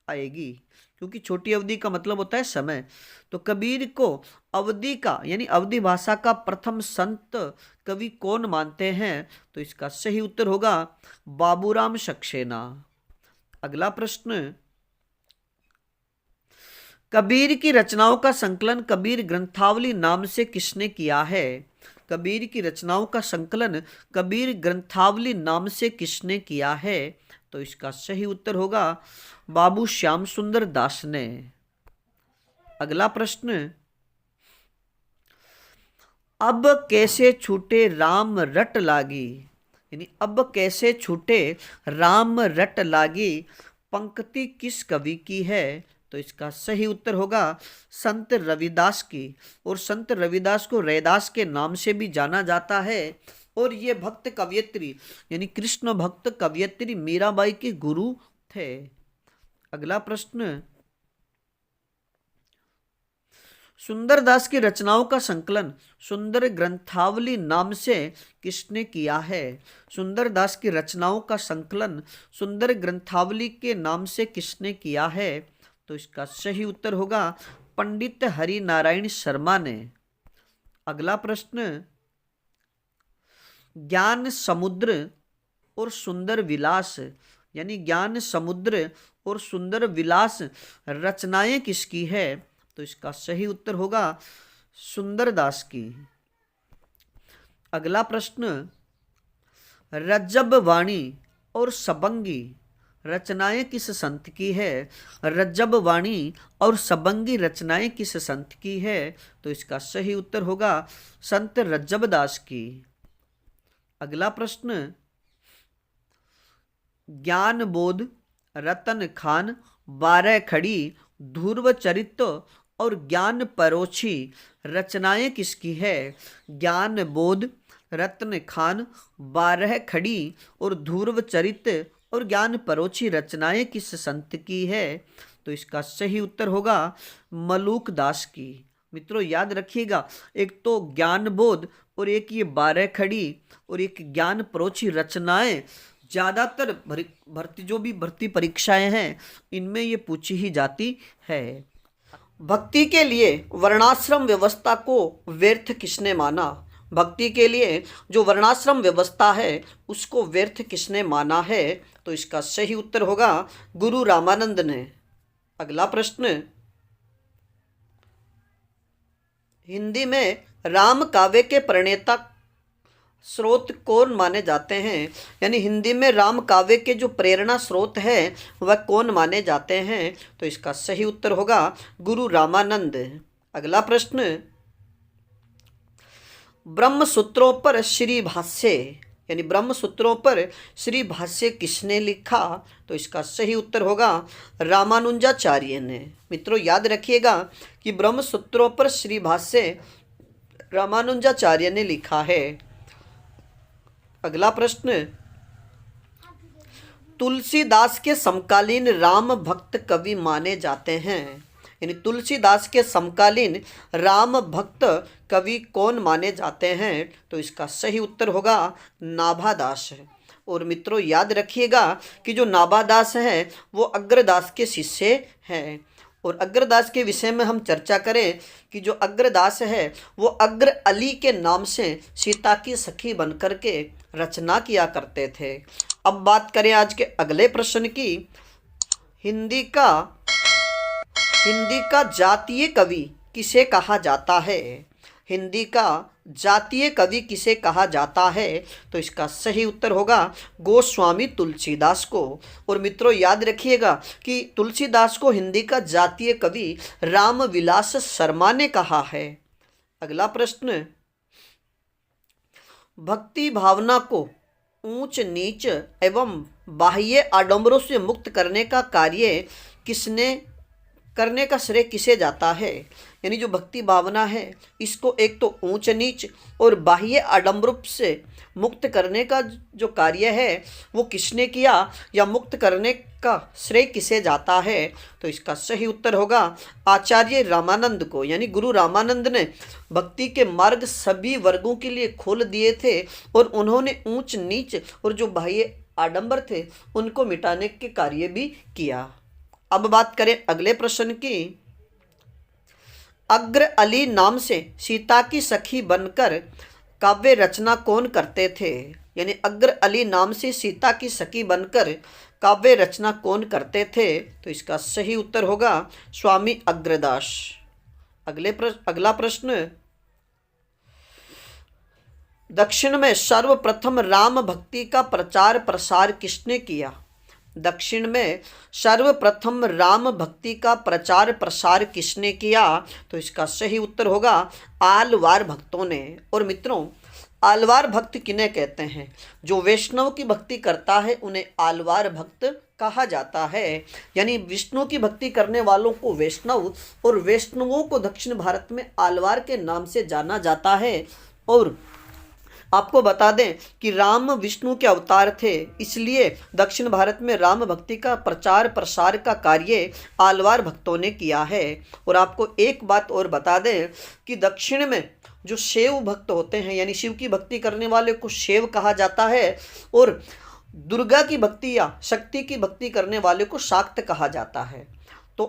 आएगी, क्योंकि छोटी अवधि का मतलब होता है समय। तो कबीर को अवधि का यानी अवधि भाषा का प्रथम संत कवि कौन मानते हैं? तो इसका सही उत्तर होगा बाबूराम सक्सेना। अगला प्रश्न, कबीर की रचनाओं का संकलन कबीर ग्रंथावली नाम से किसने किया है? कबीर की रचनाओं का संकलन कबीर ग्रंथावली नाम से किसने किया है? तो इसका सही उत्तर होगा बाबू श्याम सुंदर दास ने। अगला प्रश्न, अब कैसे छूटे राम रट लागी, यानी अब कैसे छूटे राम रट लागी पंक्ति किस कवि की है? तो इसका सही उत्तर होगा संत रविदास की। और संत रविदास को रैदास के नाम से भी जाना जाता है। और ये भक्त कवयित्री यानी कृष्ण भक्त कवयित्री मीराबाई के गुरु थे। अगला प्रश्न, सुंदरदास की रचनाओं का संकलन सुंदर ग्रंथावली नाम से किसने किया है? सुंदरदास की रचनाओं का संकलन सुंदर ग्रंथावली के नाम से किसने किया है? तो इसका सही उत्तर होगा पंडित हरि नारायण शर्मा ने। अगला प्रश्न, ज्ञान समुद्र और सुंदर विलास यानी ज्ञान समुद्र और सुंदर विलास रचनाएं किसकी है? तो इसका सही उत्तर होगा सुंदरदास की। अगला प्रश्न, रज्जब वाणी और सबंगी रचनाएं किस संत की है? रज्जब वाणी और सबंगी रचनाएं किस संत की है? तो इसका सही उत्तर होगा संत रज्जब दास की। अगला प्रश्न, ज्ञान बोध, रतन खान, 12 खड़ी, ध्रुव चरित्र और ज्ञान परोछी रचनाएं किसकी है? ज्ञान बोध, रत्न खान, 12 खड़ी और ध्रुव चरित्र और ज्ञान परोछी रचनाएं किस संत की है? तो इसका सही उत्तर होगा मलूक दास की। मित्रों याद रखिएगा, एक तो ज्ञान बोध और एक ये 12 खड़ी और एक ज्ञान प्रोची रचनाएं ज्यादातर भर्ती जो भी भर्ती परीक्षाएं हैं इनमें ये पूछी ही जाती है। भक्ति के लिए वर्णाश्रम व्यवस्था को व्यर्थ किसने माना? भक्ति के लिए जो वर्णाश्रम व्यवस्था है उसको व्यर्थ किसने माना है? तो इसका सही उत्तर होगा गुरु रामानंद ने। अगला प्रश्न, हिंदी में राम काव्य के प्रणेता स्रोत कौन माने जाते हैं? यानी हिंदी में राम काव्य के जो प्रेरणा स्रोत है वह कौन माने जाते हैं? तो इसका सही उत्तर होगा गुरु रामानंद। अगला प्रश्न, ब्रह्म सूत्रों पर श्री भाष्य यानी ब्रह्म सूत्रों पर श्री भाष्य किसने लिखा? तो इसका सही उत्तर होगा रामानुजाचार्य ने। मित्रों याद रखिएगा कि ब्रह्म सूत्रों पर श्री भाष्य रामानुजाचार्य ने लिखा है। अगला प्रश्न, तुलसीदास के समकालीन राम भक्त कवि माने जाते हैं? यानी तुलसीदास के समकालीन राम भक्त कवि कौन माने जाते हैं? तो इसका सही उत्तर होगा नाभादास। और मित्रों याद रखिएगा कि जो नाभादास है वो अग्रदास के शिष्य हैं। और अग्रदास के विषय में हम चर्चा करें कि जो अग्रदास है वो अग्र अली के नाम से सीता की सखी बनकर के रचना किया करते थे। अब बात करें आज के अगले प्रश्न की, हिंदी का जातीय कवि किसे कहा जाता है? हिंदी का जातीय कवि किसे कहा जाता है? तो इसका सही उत्तर होगा गोस्वामी तुलसीदास को। और मित्रों याद रखिएगा कि तुलसीदास को हिंदी का जातीय कवि रामविलास शर्मा ने कहा है। अगला प्रश्न, भक्ति भावना को ऊंच नीच एवं बाह्य आडंबरों से मुक्त करने का श्रेय किसे जाता है? यानी जो भक्ति भावना है इसको एक तो ऊंच नीच और बाह्य आडंबरों से मुक्त करने का जो कार्य है वो किसने किया या मुक्त करने का श्रेय किसे जाता है? तो इसका सही उत्तर होगा आचार्य रामानंद को। यानी गुरु रामानंद ने भक्ति के मार्ग सभी वर्गों के लिए खोल दिए थे और उन्होंने ऊंच नीच और जो बाह्य आडंबर थे उनको मिटाने के कार्य भी किया। अब बात करें अगले प्रश्न की, अग्र अली नाम से सीता की सखी बनकर काव्य रचना कौन करते थे? यानी अग्र अली नाम से सीता की सखी बनकर काव्य रचना कौन करते थे? तो इसका सही उत्तर होगा स्वामी अग्रदास। अगला प्रश्न, दक्षिण में सर्वप्रथम राम भक्ति का प्रचार प्रसार किसने किया? दक्षिण में सर्वप्रथम राम भक्ति का प्रचार प्रसार किसने किया? तो इसका सही उत्तर होगा आलवार भक्तों ने। और मित्रों आलवार भक्त किन्हें कहते हैं? जो वैष्णव की भक्ति करता है उन्हें आलवार भक्त कहा जाता है। यानी विष्णु की भक्ति करने वालों को वैष्णव और वैष्णवों को दक्षिण भारत में आलवार के नाम से जाना जाता है। और आपको बता दें कि राम विष्णु के अवतार थे, इसलिए दक्षिण भारत में राम भक्ति का प्रचार प्रसार का कार्य आलवार भक्तों ने किया है। और आपको एक बात और बता दें कि दक्षिण में जो शैव भक्त होते हैं यानी शिव की भक्ति करने वाले को शैव कहा जाता है और दुर्गा की भक्ति या शक्ति की भक्ति करने वाले को शाक्त कहा जाता है। तो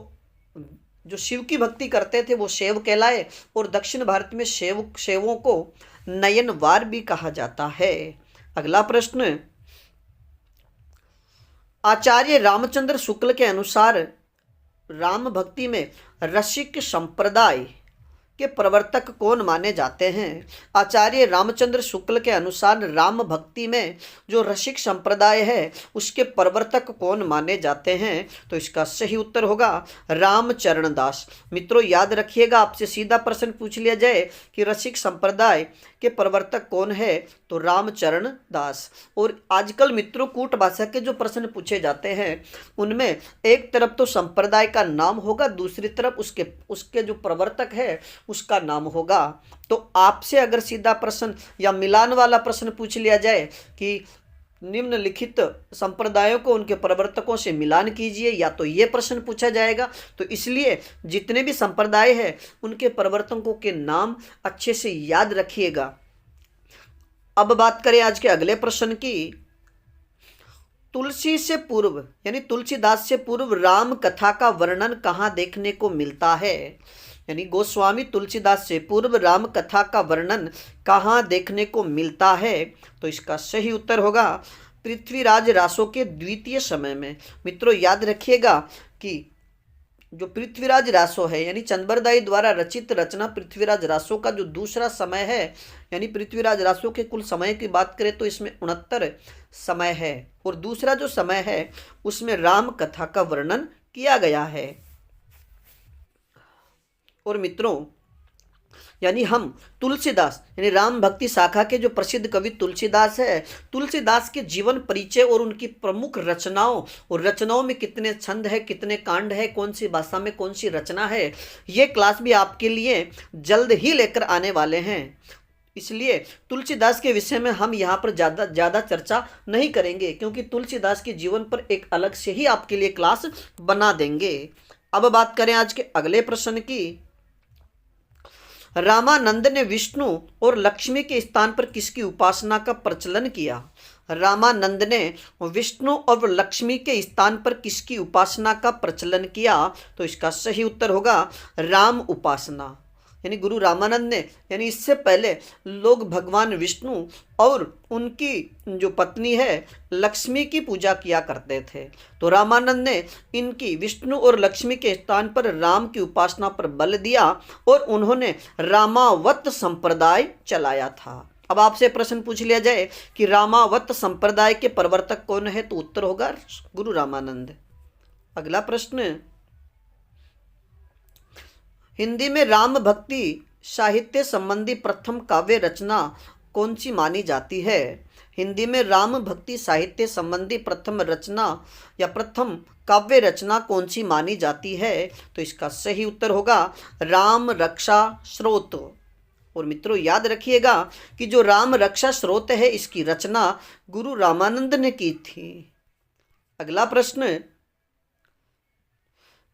जो शिव की भक्ति करते थे वो शैव कहलाए और दक्षिण भारत में शैवों को नयनवार भी कहा जाता है। अगला प्रश्न, आचार्य रामचंद्र शुक्ल के अनुसार राम भक्ति में रसिक संप्रदाय के प्रवर्तक कौन माने जाते हैं? आचार्य रामचंद्र शुक्ल के अनुसार राम भक्ति में जो रसिक संप्रदाय है उसके प्रवर्तक कौन माने जाते हैं? तो इसका सही उत्तर होगा रामचरण दास। मित्रों याद रखिएगा, आपसे सीधा प्रश्न पूछ लिया जाए कि रसिक संप्रदाय के प्रवर्तक कौन है तो रामचरण दास। और आजकल मित्रों कूट भाषा के जो प्रश्न पूछे जाते हैं उनमें एक तरफ तो संप्रदाय का नाम होगा, दूसरी तरफ उसके जो प्रवर्तक है उसका नाम होगा। तो आपसे अगर सीधा प्रश्न या मिलान वाला प्रश्न पूछ लिया जाए कि निम्नलिखित संप्रदायों को उनके प्रवर्तकों से मिलान कीजिए, या तो ये प्रश्न पूछा जाएगा। तो इसलिए जितने भी संप्रदाय हैं उनके प्रवर्तकों के नाम अच्छे से याद रखिएगा। अब बात करें आज के अगले प्रश्न की। तुलसी से पूर्व यानी तुलसीदास से पूर्व राम कथा का वर्णन कहाँ देखने को मिलता है? यानी गोस्वामी तुलसीदास से पूर्व राम कथा का वर्णन कहाँ देखने को मिलता है? तो इसका सही उत्तर होगा पृथ्वीराज रासो के द्वितीय समय में। मित्रों याद रखिएगा कि जो पृथ्वीराज रासो है यानी चंद्रबरदाई द्वारा रचित रचना पृथ्वीराज रासो का जो दूसरा समय है, यानी पृथ्वीराज रासो के कुल समय की बात करें तो इसमें 69 समय है, और दूसरा जो समय है उसमें राम कथा का वर्णन किया गया है। और मित्रों यानी हम तुलसीदास यानी राम भक्ति शाखा के जो प्रसिद्ध कवि तुलसीदास है, तुलसीदास के जीवन परिचय और उनकी प्रमुख रचनाओं और रचनाओं में कितने छंद है, कितने कांड है, कौन सी भाषा में कौन सी रचना है, ये क्लास भी आपके लिए जल्द ही लेकर आने वाले हैं। इसलिए तुलसीदास के विषय में हम यहाँ पर ज़्यादा चर्चा नहीं करेंगे, क्योंकि तुलसीदास के जीवन पर एक अलग से ही आपके लिए क्लास बना देंगे। अब बात करें आज के अगले प्रश्न की। रामानंद ने विष्णु और लक्ष्मी के स्थान पर किसकी उपासना का प्रचलन किया? रामानंद ने विष्णु और लक्ष्मी के स्थान पर किसकी उपासना का प्रचलन किया? तो इसका सही उत्तर होगा राम उपासना। यानी गुरु रामानंद ने यानी इससे पहले लोग भगवान विष्णु और उनकी जो पत्नी है लक्ष्मी की पूजा किया करते थे, तो रामानंद ने इनकी विष्णु और लक्ष्मी के स्थान पर राम की उपासना पर बल दिया और उन्होंने रामावत संप्रदाय चलाया था। अब आपसे प्रश्न पूछ लिया जाए कि रामावत संप्रदाय के प्रवर्तक कौन है, तो उत्तर होगा गुरु रामानंद। अगला प्रश्न, हिंदी में राम भक्ति साहित्य संबंधी प्रथम काव्य रचना कौन सी मानी जाती है? हिंदी में राम भक्ति साहित्य संबंधी प्रथम रचना या प्रथम काव्य रचना कौन सी मानी जाती है? तो इसका सही उत्तर होगा राम रक्षा स्रोत। और मित्रों याद रखिएगा कि जो राम रक्षा स्रोत है इसकी रचना गुरु रामानंद ने की थी। अगला प्रश्न,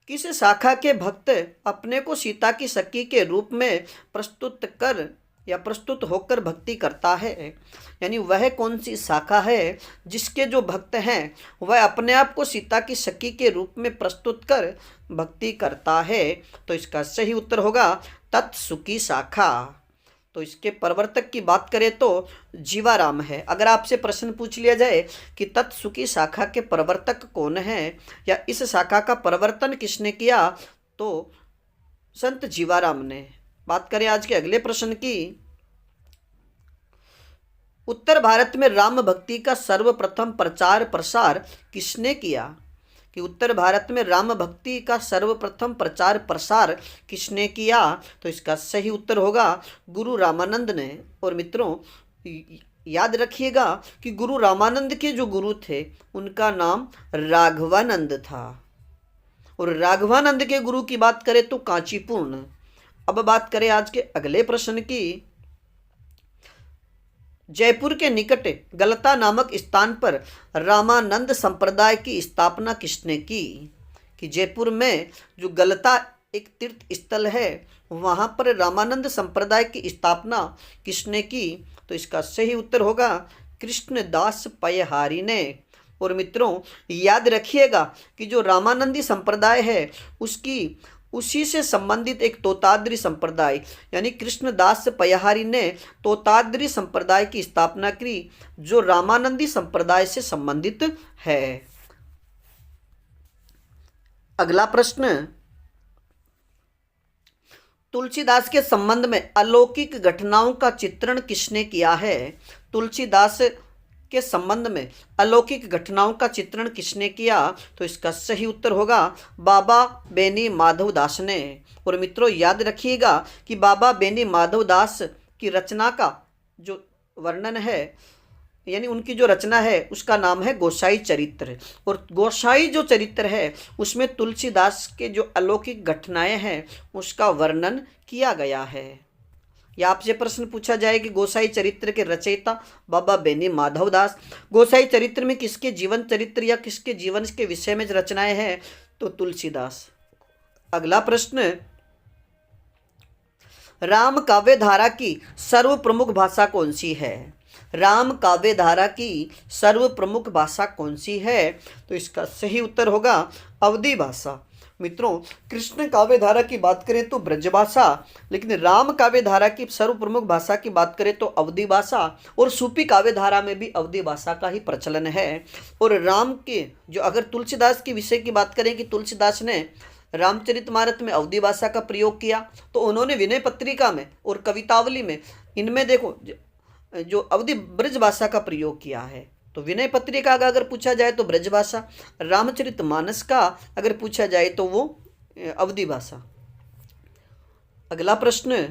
किस शाखा के भक्त अपने को सीता की सखी के रूप में प्रस्तुत होकर भक्ति करता है? यानी वह कौन सी शाखा है जिसके जो भक्त हैं वह अपने आप को सीता की सखी के रूप में प्रस्तुत कर भक्ति करता है? तो इसका सही उत्तर होगा तत्सुकी शाखा। तो इसके प्रवर्तक की बात करें तो जीवाराम है। अगर आपसे प्रश्न पूछ लिया जाए कि तत्सुकी शाखा के प्रवर्तक कौन है या इस शाखा का प्रवर्तन किसने किया, तो संत जीवाराम ने। बात करें आज के अगले प्रश्न की। उत्तर भारत में राम भक्ति का सर्वप्रथम प्रचार प्रसार किसने किया? कि उत्तर भारत में राम भक्ति का सर्वप्रथम प्रचार प्रसार किसने किया? तो इसका सही उत्तर होगा गुरु रामानंद ने। और मित्रों याद रखिएगा कि गुरु रामानंद के जो गुरु थे उनका नाम राघवानंद था, और राघवानंद के गुरु की बात करें तो कांचीपुरम। अब बात करें आज के अगले प्रश्न की। जयपुर के निकट गलता नामक स्थान पर रामानंद संप्रदाय की स्थापना किसने की? कि जयपुर में जो गलता एक तीर्थ स्थल है वहाँ पर रामानंद संप्रदाय की स्थापना किसने की? तो इसका सही उत्तर होगा कृष्णदास पयहारी ने। और मित्रों याद रखिएगा कि जो रामानंदी संप्रदाय है उसी से संबंधित एक तोताद्री संप्रदाय यानी कृष्णदास पयहारी ने तोताद्री संप्रदाय की स्थापना की, जो रामानंदी संप्रदाय से संबंधित है। अगला प्रश्न, तुलसीदास के संबंध में अलौकिक घटनाओं का चित्रण किसने किया है? तुलसीदास के संबंध में अलौकिक घटनाओं का चित्रण किसने किया? तो इसका सही उत्तर होगा बाबा बेनी माधवदास ने। और मित्रों याद रखिएगा कि बाबा बेनी माधवदास की रचना का जो वर्णन है यानी उनकी जो रचना है उसका नाम है गोसाई चरित्र। और गोसाई जो चरित्र है उसमें तुलसीदास के जो अलौकिक घटनाएं हैं उसका वर्णन किया गया है। या आपसे प्रश्न पूछा जाए कि गोसाई चरित्र के रचयिता बाबा बेनी माधव दास। गोसाई चरित्र में किसके जीवन चरित्र या किसके जीवन के विषय में रचनाएं हैं, तो तुलसीदास। अगला प्रश्न, राम काव्य धारा की सर्व प्रमुख भाषा कौन सी है? राम काव्य धारा की सर्व प्रमुख भाषा कौन सी है? तो इसका सही उत्तर होगा अवधी भाषा। मित्रों, कृष्ण काव्य धारा की बात करें तो ब्रजभाषा, लेकिन राम काव्य धारा की सर्व प्रमुख भाषा की बात करें तो अवधी भाषा, और सूफी काव्य धारा में भी अवधी भाषा का ही प्रचलन है। और राम के जो अगर तुलसीदास के विषय की बात करें कि तुलसीदास ने रामचरितमानस में अवधी भाषा का प्रयोग किया, तो उन्होंने विनय पत्रिका में और कवितावली में इनमें देखो जो अवधी ब्रज भाषा का प्रयोग किया है। तो विनय पत्रिका का अगर पूछा जाए तो ब्रज भाषा, रामचरितमानस का अगर पूछा जाए तो वो अवधी भाषा। अगला प्रश्न,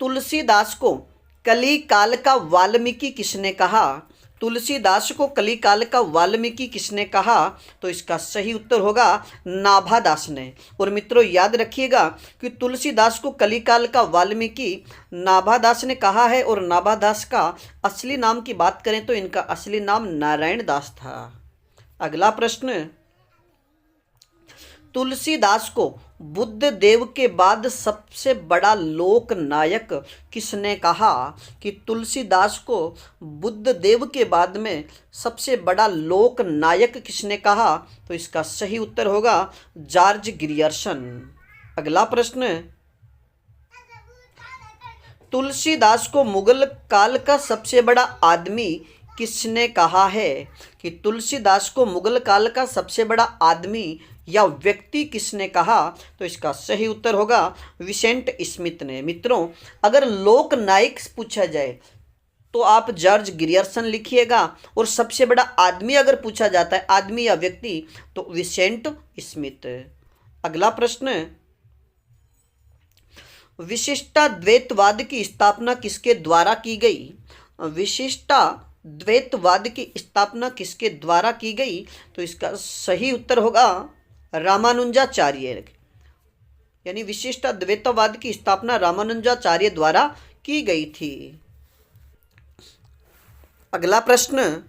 तुलसीदास को कली काल का वाल्मीकि किसने कहा? तुलसीदास को कली काल का वाल्मीकि किसने कहा? तो इसका सही उत्तर होगा नाभादास ने। और मित्रों याद रखिएगा कि तुलसीदास को कली काल का वाल्मीकि नाभादास ने कहा है, और नाभादास का असली नाम की बात करें तो इनका असली नाम नारायण दास था। अगला प्रश्न, तुलसीदास को बुद्ध देव के बाद सबसे बड़ा लोक नायक किसने कहा? कि तुलसीदास को बुद्ध देव के बाद में सबसे बड़ा लोक नायक किसने कहा? तो इसका सही उत्तर होगा जॉर्ज ग्रियर्सन। अगला प्रश्न, तुलसीदास को मुगल काल का सबसे बड़ा आदमी किसने कहा है? कि तुलसीदास को मुगल काल का सबसे बड़ा आदमी या व्यक्ति किसने कहा? तो इसका सही उत्तर होगा विसेंट स्मिथ ने। मित्रों, अगर लोक नायक पूछा जाए तो आप जॉर्ज ग्रियर्सन लिखिएगा, और सबसे बड़ा आदमी अगर पूछा जाता है, आदमी या व्यक्ति, तो विसेंट स्मिथ। अगला प्रश्न, विशिष्टाद्वैतवाद की स्थापना किसके द्वारा की गई? विशिष्टाद्वैतवाद की स्थापना किसके द्वारा की गई? तो इसका सही उत्तर होगा रामानुजाचार्य, यानी विशिष्टाद्वैतवाद की स्थापना रामानुजाचार्य द्वारा की गई थी। अगला प्रश्न,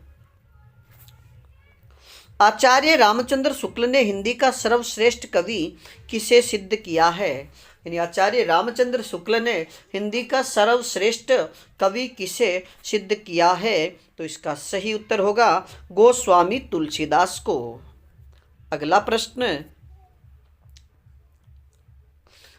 आचार्य रामचंद्र शुक्ल ने हिंदी का सर्वश्रेष्ठ कवि किसे सिद्ध किया है? यानी आचार्य रामचंद्र शुक्ल ने हिंदी का सर्वश्रेष्ठ कवि किसे सिद्ध किया है? तो इसका सही उत्तर होगा गोस्वामी तुलसीदास को। अगला प्रश्न,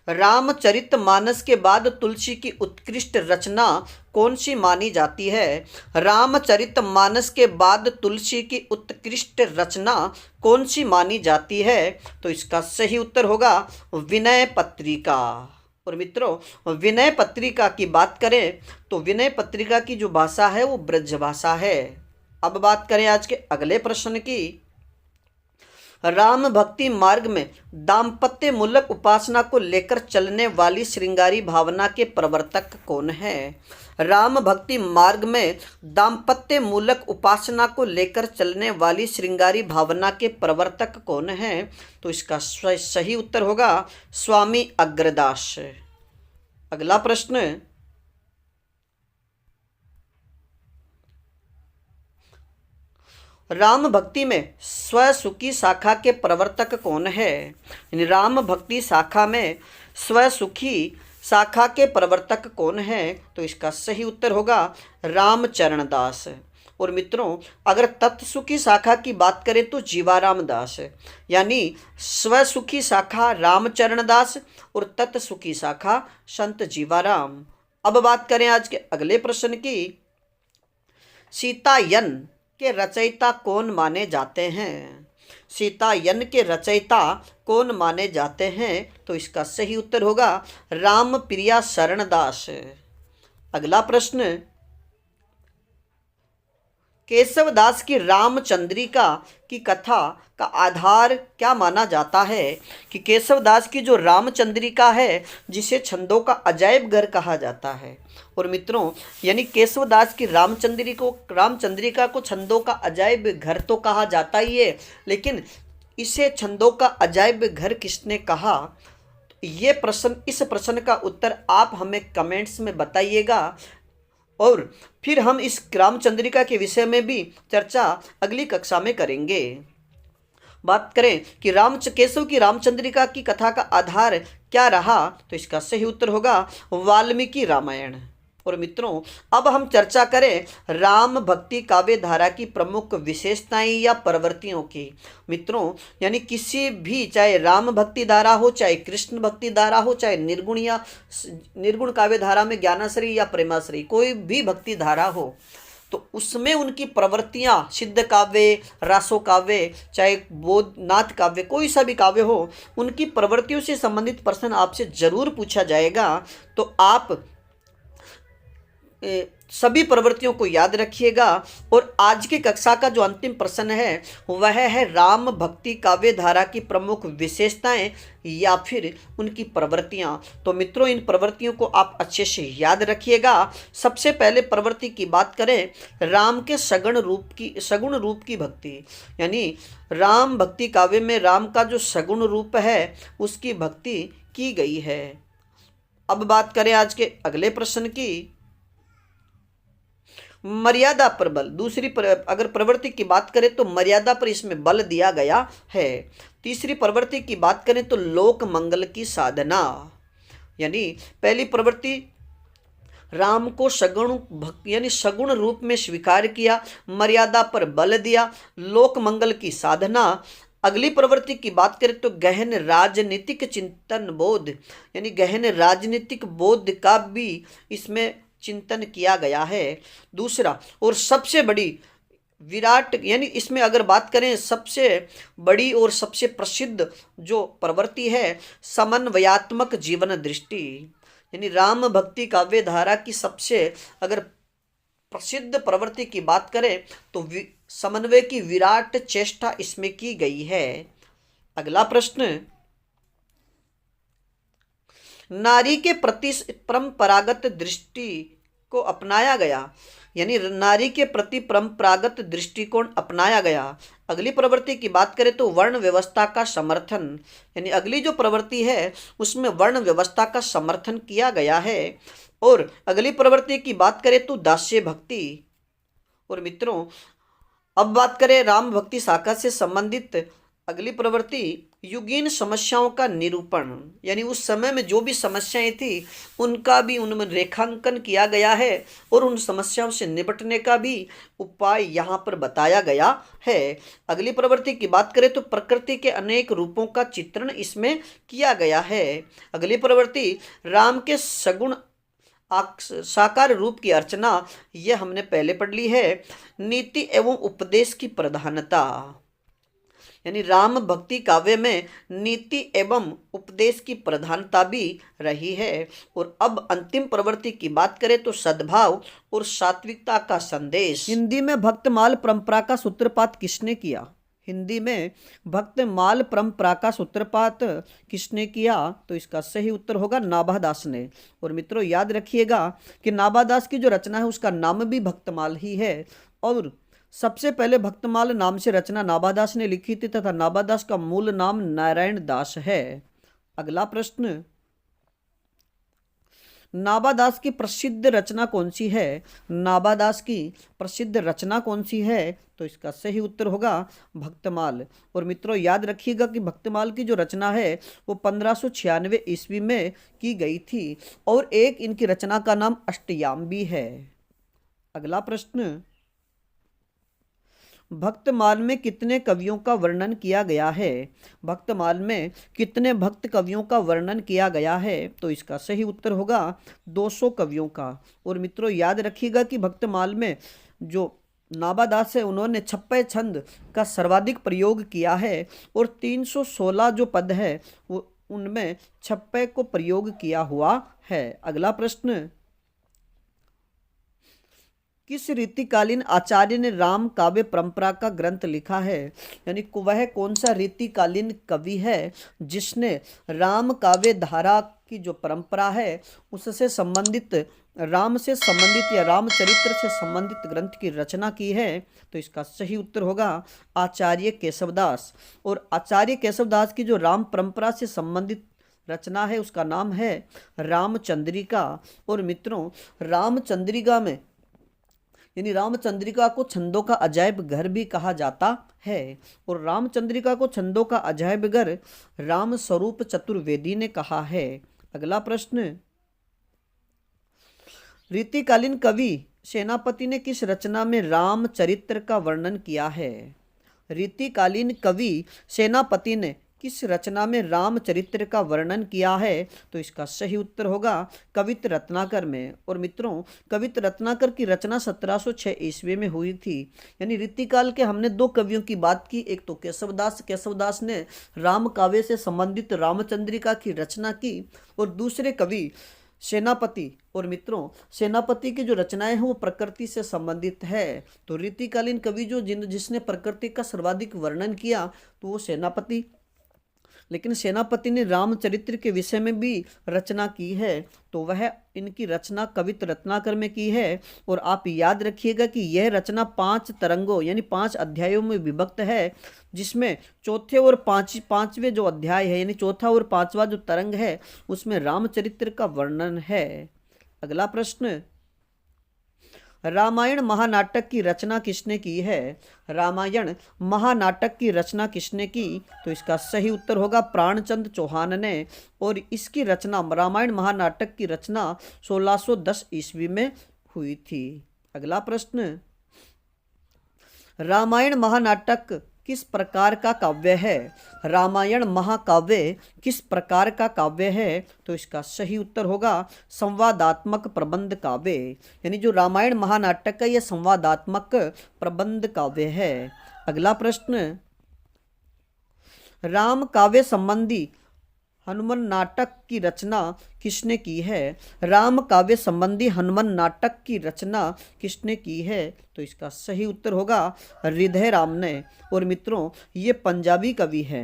रामचरितमानस के बाद तुलसी की उत्कृष्ट रचना कौन सी मानी जाती है? रामचरितमानस के बाद तुलसी की उत्कृष्ट रचना कौन सी मानी जाती है? तो इसका सही उत्तर होगा विनय पत्रिका। और मित्रों, विनय पत्रिका की बात करें तो विनय पत्रिका की जो भाषा है वो ब्रज भाषा है। अब बात करें आज के अगले प्रश्न की। राम भक्ति मार्ग में दाम्पत्य मूलक उपासना को लेकर चलने वाली श्रृंगारी भावना के प्रवर्तक कौन है? राम भक्ति मार्ग में दाम्पत्य मूलक उपासना को लेकर चलने वाली श्रृंगारी भावना के प्रवर्तक कौन है? तो इसका सही उत्तर होगा स्वामी अग्रदास। अगला प्रश्न, राम भक्ति में स्वसुखी शाखा के प्रवर्तक कौन है? राम भक्ति शाखा में स्वसुखी शाखा के प्रवर्तक कौन है? तो इसका सही उत्तर होगा रामचरण दास। और मित्रों, अगर तत्सुखी शाखा की बात करें तो जीवाराम दास, यानी स्वसुखी शाखा रामचरण दास और तत्सुखी शाखा संत जीवाराम। अब बात करें आज के अगले प्रश्न की। सीतायन के रचयिता कौन माने जाते हैं? सीतायन के रचयिता कौन माने जाते हैं? तो इसका सही उत्तर होगा रामप्रिया शरण दास। अगला प्रश्न, केशवदास की रामचंद्रिका की कथा का आधार क्या माना जाता है? कि केशवदास की जो रामचंद्रिका है जिसे छंदों का अजायब घर कहा जाता है। और मित्रों, यानी केशवदास की रामचंद्रिका को छंदों का अजायब घर तो कहा जाता ही है, लेकिन इसे छंदों का अजायब घर किसने कहा? ये प्रश्न, इस प्रश्न का उत्तर आप हमें कमेंट्स में बताइएगा और फिर हम इस रामचंद्रिका के विषय में भी चर्चा अगली कक्षा में करेंगे। बात करें कि केशव की रामचंद्रिका की कथा का आधार क्या रहा, तो इसका सही उत्तर होगा वाल्मीकि रामायण। और मित्रों, अब हम चर्चा करें राम भक्ति काव्य धारा की प्रमुख विशेषताएं या प्रवृत्तियों की। मित्रों, यानी किसी भी, चाहे राम भक्ति धारा हो, चाहे कृष्ण भक्ति धारा हो, चाहे निर्गुण या निर्गुण काव्य धारा में ज्ञानाश्रयी या प्रेमाश्रयी कोई भी भक्ति धारा हो, तो उसमें उनकी प्रवृत्तियां, सिद्ध काव्य, रासो काव्य, चाहे बोधनाथ काव्य, कोई सा भी काव्य हो, उनकी प्रवृत्तियों से संबंधित प्रश्न आपसे जरूर पूछा जाएगा। तो आप सभी प्रवृत्तियों को याद रखिएगा। और आज की कक्षा का जो अंतिम प्रश्न है वह है राम भक्ति काव्य धारा की प्रमुख विशेषताएं या फिर उनकी प्रवृत्तियां। तो मित्रों, इन प्रवृत्तियों को आप अच्छे से याद रखिएगा। सबसे पहले प्रवृत्ति की बात करें, राम के सगुण रूप की भक्ति, यानी राम भक्ति काव्य में राम का जो सगुण रूप है उसकी भक्ति की गई है। अब बात करें आज के अगले प्रश्न की, मर्यादा पर बल। अगर प्रवृत्ति की बात करें तो मर्यादा पर इसमें बल दिया गया है। तीसरी प्रवृत्ति की बात करें तो लोक मंगल की साधना, यानी पहली प्रवृत्ति राम को सगुण रूप में स्वीकार किया, मर्यादा पर बल दिया, लोक मंगल की साधना। अगली प्रवृत्ति की बात करें तो गहन राजनीतिक चिंतन बोध, यानी गहन राजनीतिक बोध का भी इसमें चिंतन किया गया है। दूसरा और सबसे बड़ी विराट, यानी इसमें अगर बात करें सबसे बड़ी और सबसे प्रसिद्ध जो प्रवृत्ति है, समन्वयात्मक जीवन दृष्टि, यानी राम भक्ति काव्य धारा की सबसे अगर प्रसिद्ध प्रवृत्ति की बात करें तो समन्वय की विराट चेष्टा इसमें की गई है। अगला प्रश्न, नारी के प्रति परंपरागत दृष्टि को अपनाया गया, यानी नारी के प्रति परंपरागत दृष्टिकोण अपनाया गया। अगली प्रवृत्ति की बात करें तो वर्ण व्यवस्था का समर्थन, यानी अगली जो प्रवृत्ति है उसमें वर्ण व्यवस्था का समर्थन किया गया है। और अगली प्रवृत्ति की बात करें तो दास्य भक्ति। और मित्रों, अब बात करें राम भक्ति शाखा से संबंधित अगली प्रवृत्ति युगीन समस्याओं का निरूपण, यानी उस समय में जो भी समस्याएं थी उनका भी उनमें रेखांकन किया गया है और उन समस्याओं से निपटने का भी उपाय यहाँ पर बताया गया है। अगली प्रवृत्ति की बात करें तो प्रकृति के अनेक रूपों का चित्रण इसमें किया गया है। अगली प्रवृत्ति राम के सगुण साकार रूप की अर्चना, यह हमने पहले पढ़ ली है। नीति एवं उपदेश की प्रधानता, यानी राम भक्ति काव्य में नीति एवं उपदेश की प्रधानता भी रही है। और अब अंतिम प्रवृत्ति की बात करें तो सद्भाव और सात्विकता का संदेश। हिंदी में भक्तमाल परंपरा का सूत्रपात किसने किया? हिंदी में भक्तमाल परंपरा का सूत्रपात किसने किया? तो इसका सही उत्तर होगा नाभादास ने। और मित्रों, याद रखिएगा कि नाभादास की जो रचना है उसका नाम भी भक्तमाल ही है और सबसे पहले भक्तमाल नाम से रचना नाभादास ने लिखी थी तथा नाभादास का मूल नाम नारायण दास है। अगला प्रश्न, नाभादास की प्रसिद्ध रचना कौन सी है? नाभादास की प्रसिद्ध रचना कौन सी है? तो इसका सही उत्तर होगा भक्तमाल। और मित्रों, याद रखिएगा कि भक्तमाल की जो रचना है वो 1596 ईस्वी में की गई थी और एक इनकी रचना का नाम अष्टयाम भी है। अगला प्रश्न, भक्तमाल में कितने कवियों का वर्णन किया गया है? भक्तमाल में कितने भक्त कवियों का वर्णन किया गया है? तो इसका सही उत्तर होगा 200 कवियों का। और मित्रों, याद रखिएगा कि भक्तमाल में जो नाभादास है उन्होंने 56 छंद का सर्वाधिक प्रयोग किया है और 316 जो पद है वो उनमें 56 को प्रयोग किया हुआ है। अगला प्रश्न, किस रीतिकालीन आचार्य ने राम काव्य परंपरा का ग्रंथ लिखा है? यानी वह कौन सा रीतिकालीन कवि है जिसने राम काव्य धारा की जो परंपरा है उससे संबंधित राम से संबंधित या रामचरित्र से संबंधित ग्रंथ की रचना की है? तो इसका सही उत्तर होगा आचार्य केशवदास। और आचार्य केशवदास की जो राम परंपरा से संबंधित रचना है उसका नाम है रामचंद्रिका। और मित्रों, रामचंद्रिका में यानी रामचंद्रिका को छंदों का अजायब घर भी कहा जाता है। और रामचंद्रिका को छंदों का अजायब घर राम स्वरूप चतुर्वेदी ने कहा है। अगला प्रश्न, रीतिकालीन कवि सेनापति ने किस रचना में रामचरित्र का वर्णन किया है? रीतिकालीन कवि सेनापति ने किस रचना में रामचरित्र का वर्णन किया है? तो इसका सही उत्तर होगा कवित रत्नाकर में। और मित्रों, कवित रत्नाकर की रचना 1706 ईस्वी में हुई थी। यानी रीतिकाल के हमने दो कवियों की बात की, एक तो केशवदास ने राम काव्य से संबंधित रामचंद्रिका की रचना की, और दूसरे कवि सेनापति। और मित्रों, सेनापति की जो रचनाएं हैं वो प्रकृति से संबंधित है। तो रीतिकालीन कवि जिसने प्रकृति का सर्वाधिक वर्णन किया तो वो सेनापति। लेकिन सेनापति ने रामचरित्र के विषय में भी रचना की है, तो वह इनकी रचना कवित रत्नाकर में की है। और आप याद रखिएगा कि यह रचना 5 तरंगों यानी 5 अध्यायों में विभक्त है, जिसमें चौथे और पांचवें जो अध्याय है यानी चौथा और पांचवा जो तरंग है उसमें रामचरित्र का वर्णन है। अगला प्रश्न, रामायण महानाटक की रचना किसने की है? रामायण महानाटक की रचना किसने की? तो इसका सही उत्तर होगा प्राणचंद चौहान ने। और इसकी रचना, रामायण महानाटक की रचना 1610 ईस्वी में हुई थी। अगला प्रश्न, रामायण महानाटक किस प्रकार का काव्य है? रामायण महाकाव्य किस प्रकार का काव्य है? तो इसका सही उत्तर होगा संवादात्मक प्रबंध काव्य। यानी जो रामायण महानाटक है यह संवादात्मक प्रबंध काव्य है। अगला प्रश्न, राम काव्य संबंधी हनुमान नाटक की रचना किसने की है? राम काव्य संबंधी हनुमान नाटक की रचना किसने की है? तो इसका सही उत्तर होगा हृदय राम ने। और मित्रों, ये पंजाबी कवि है।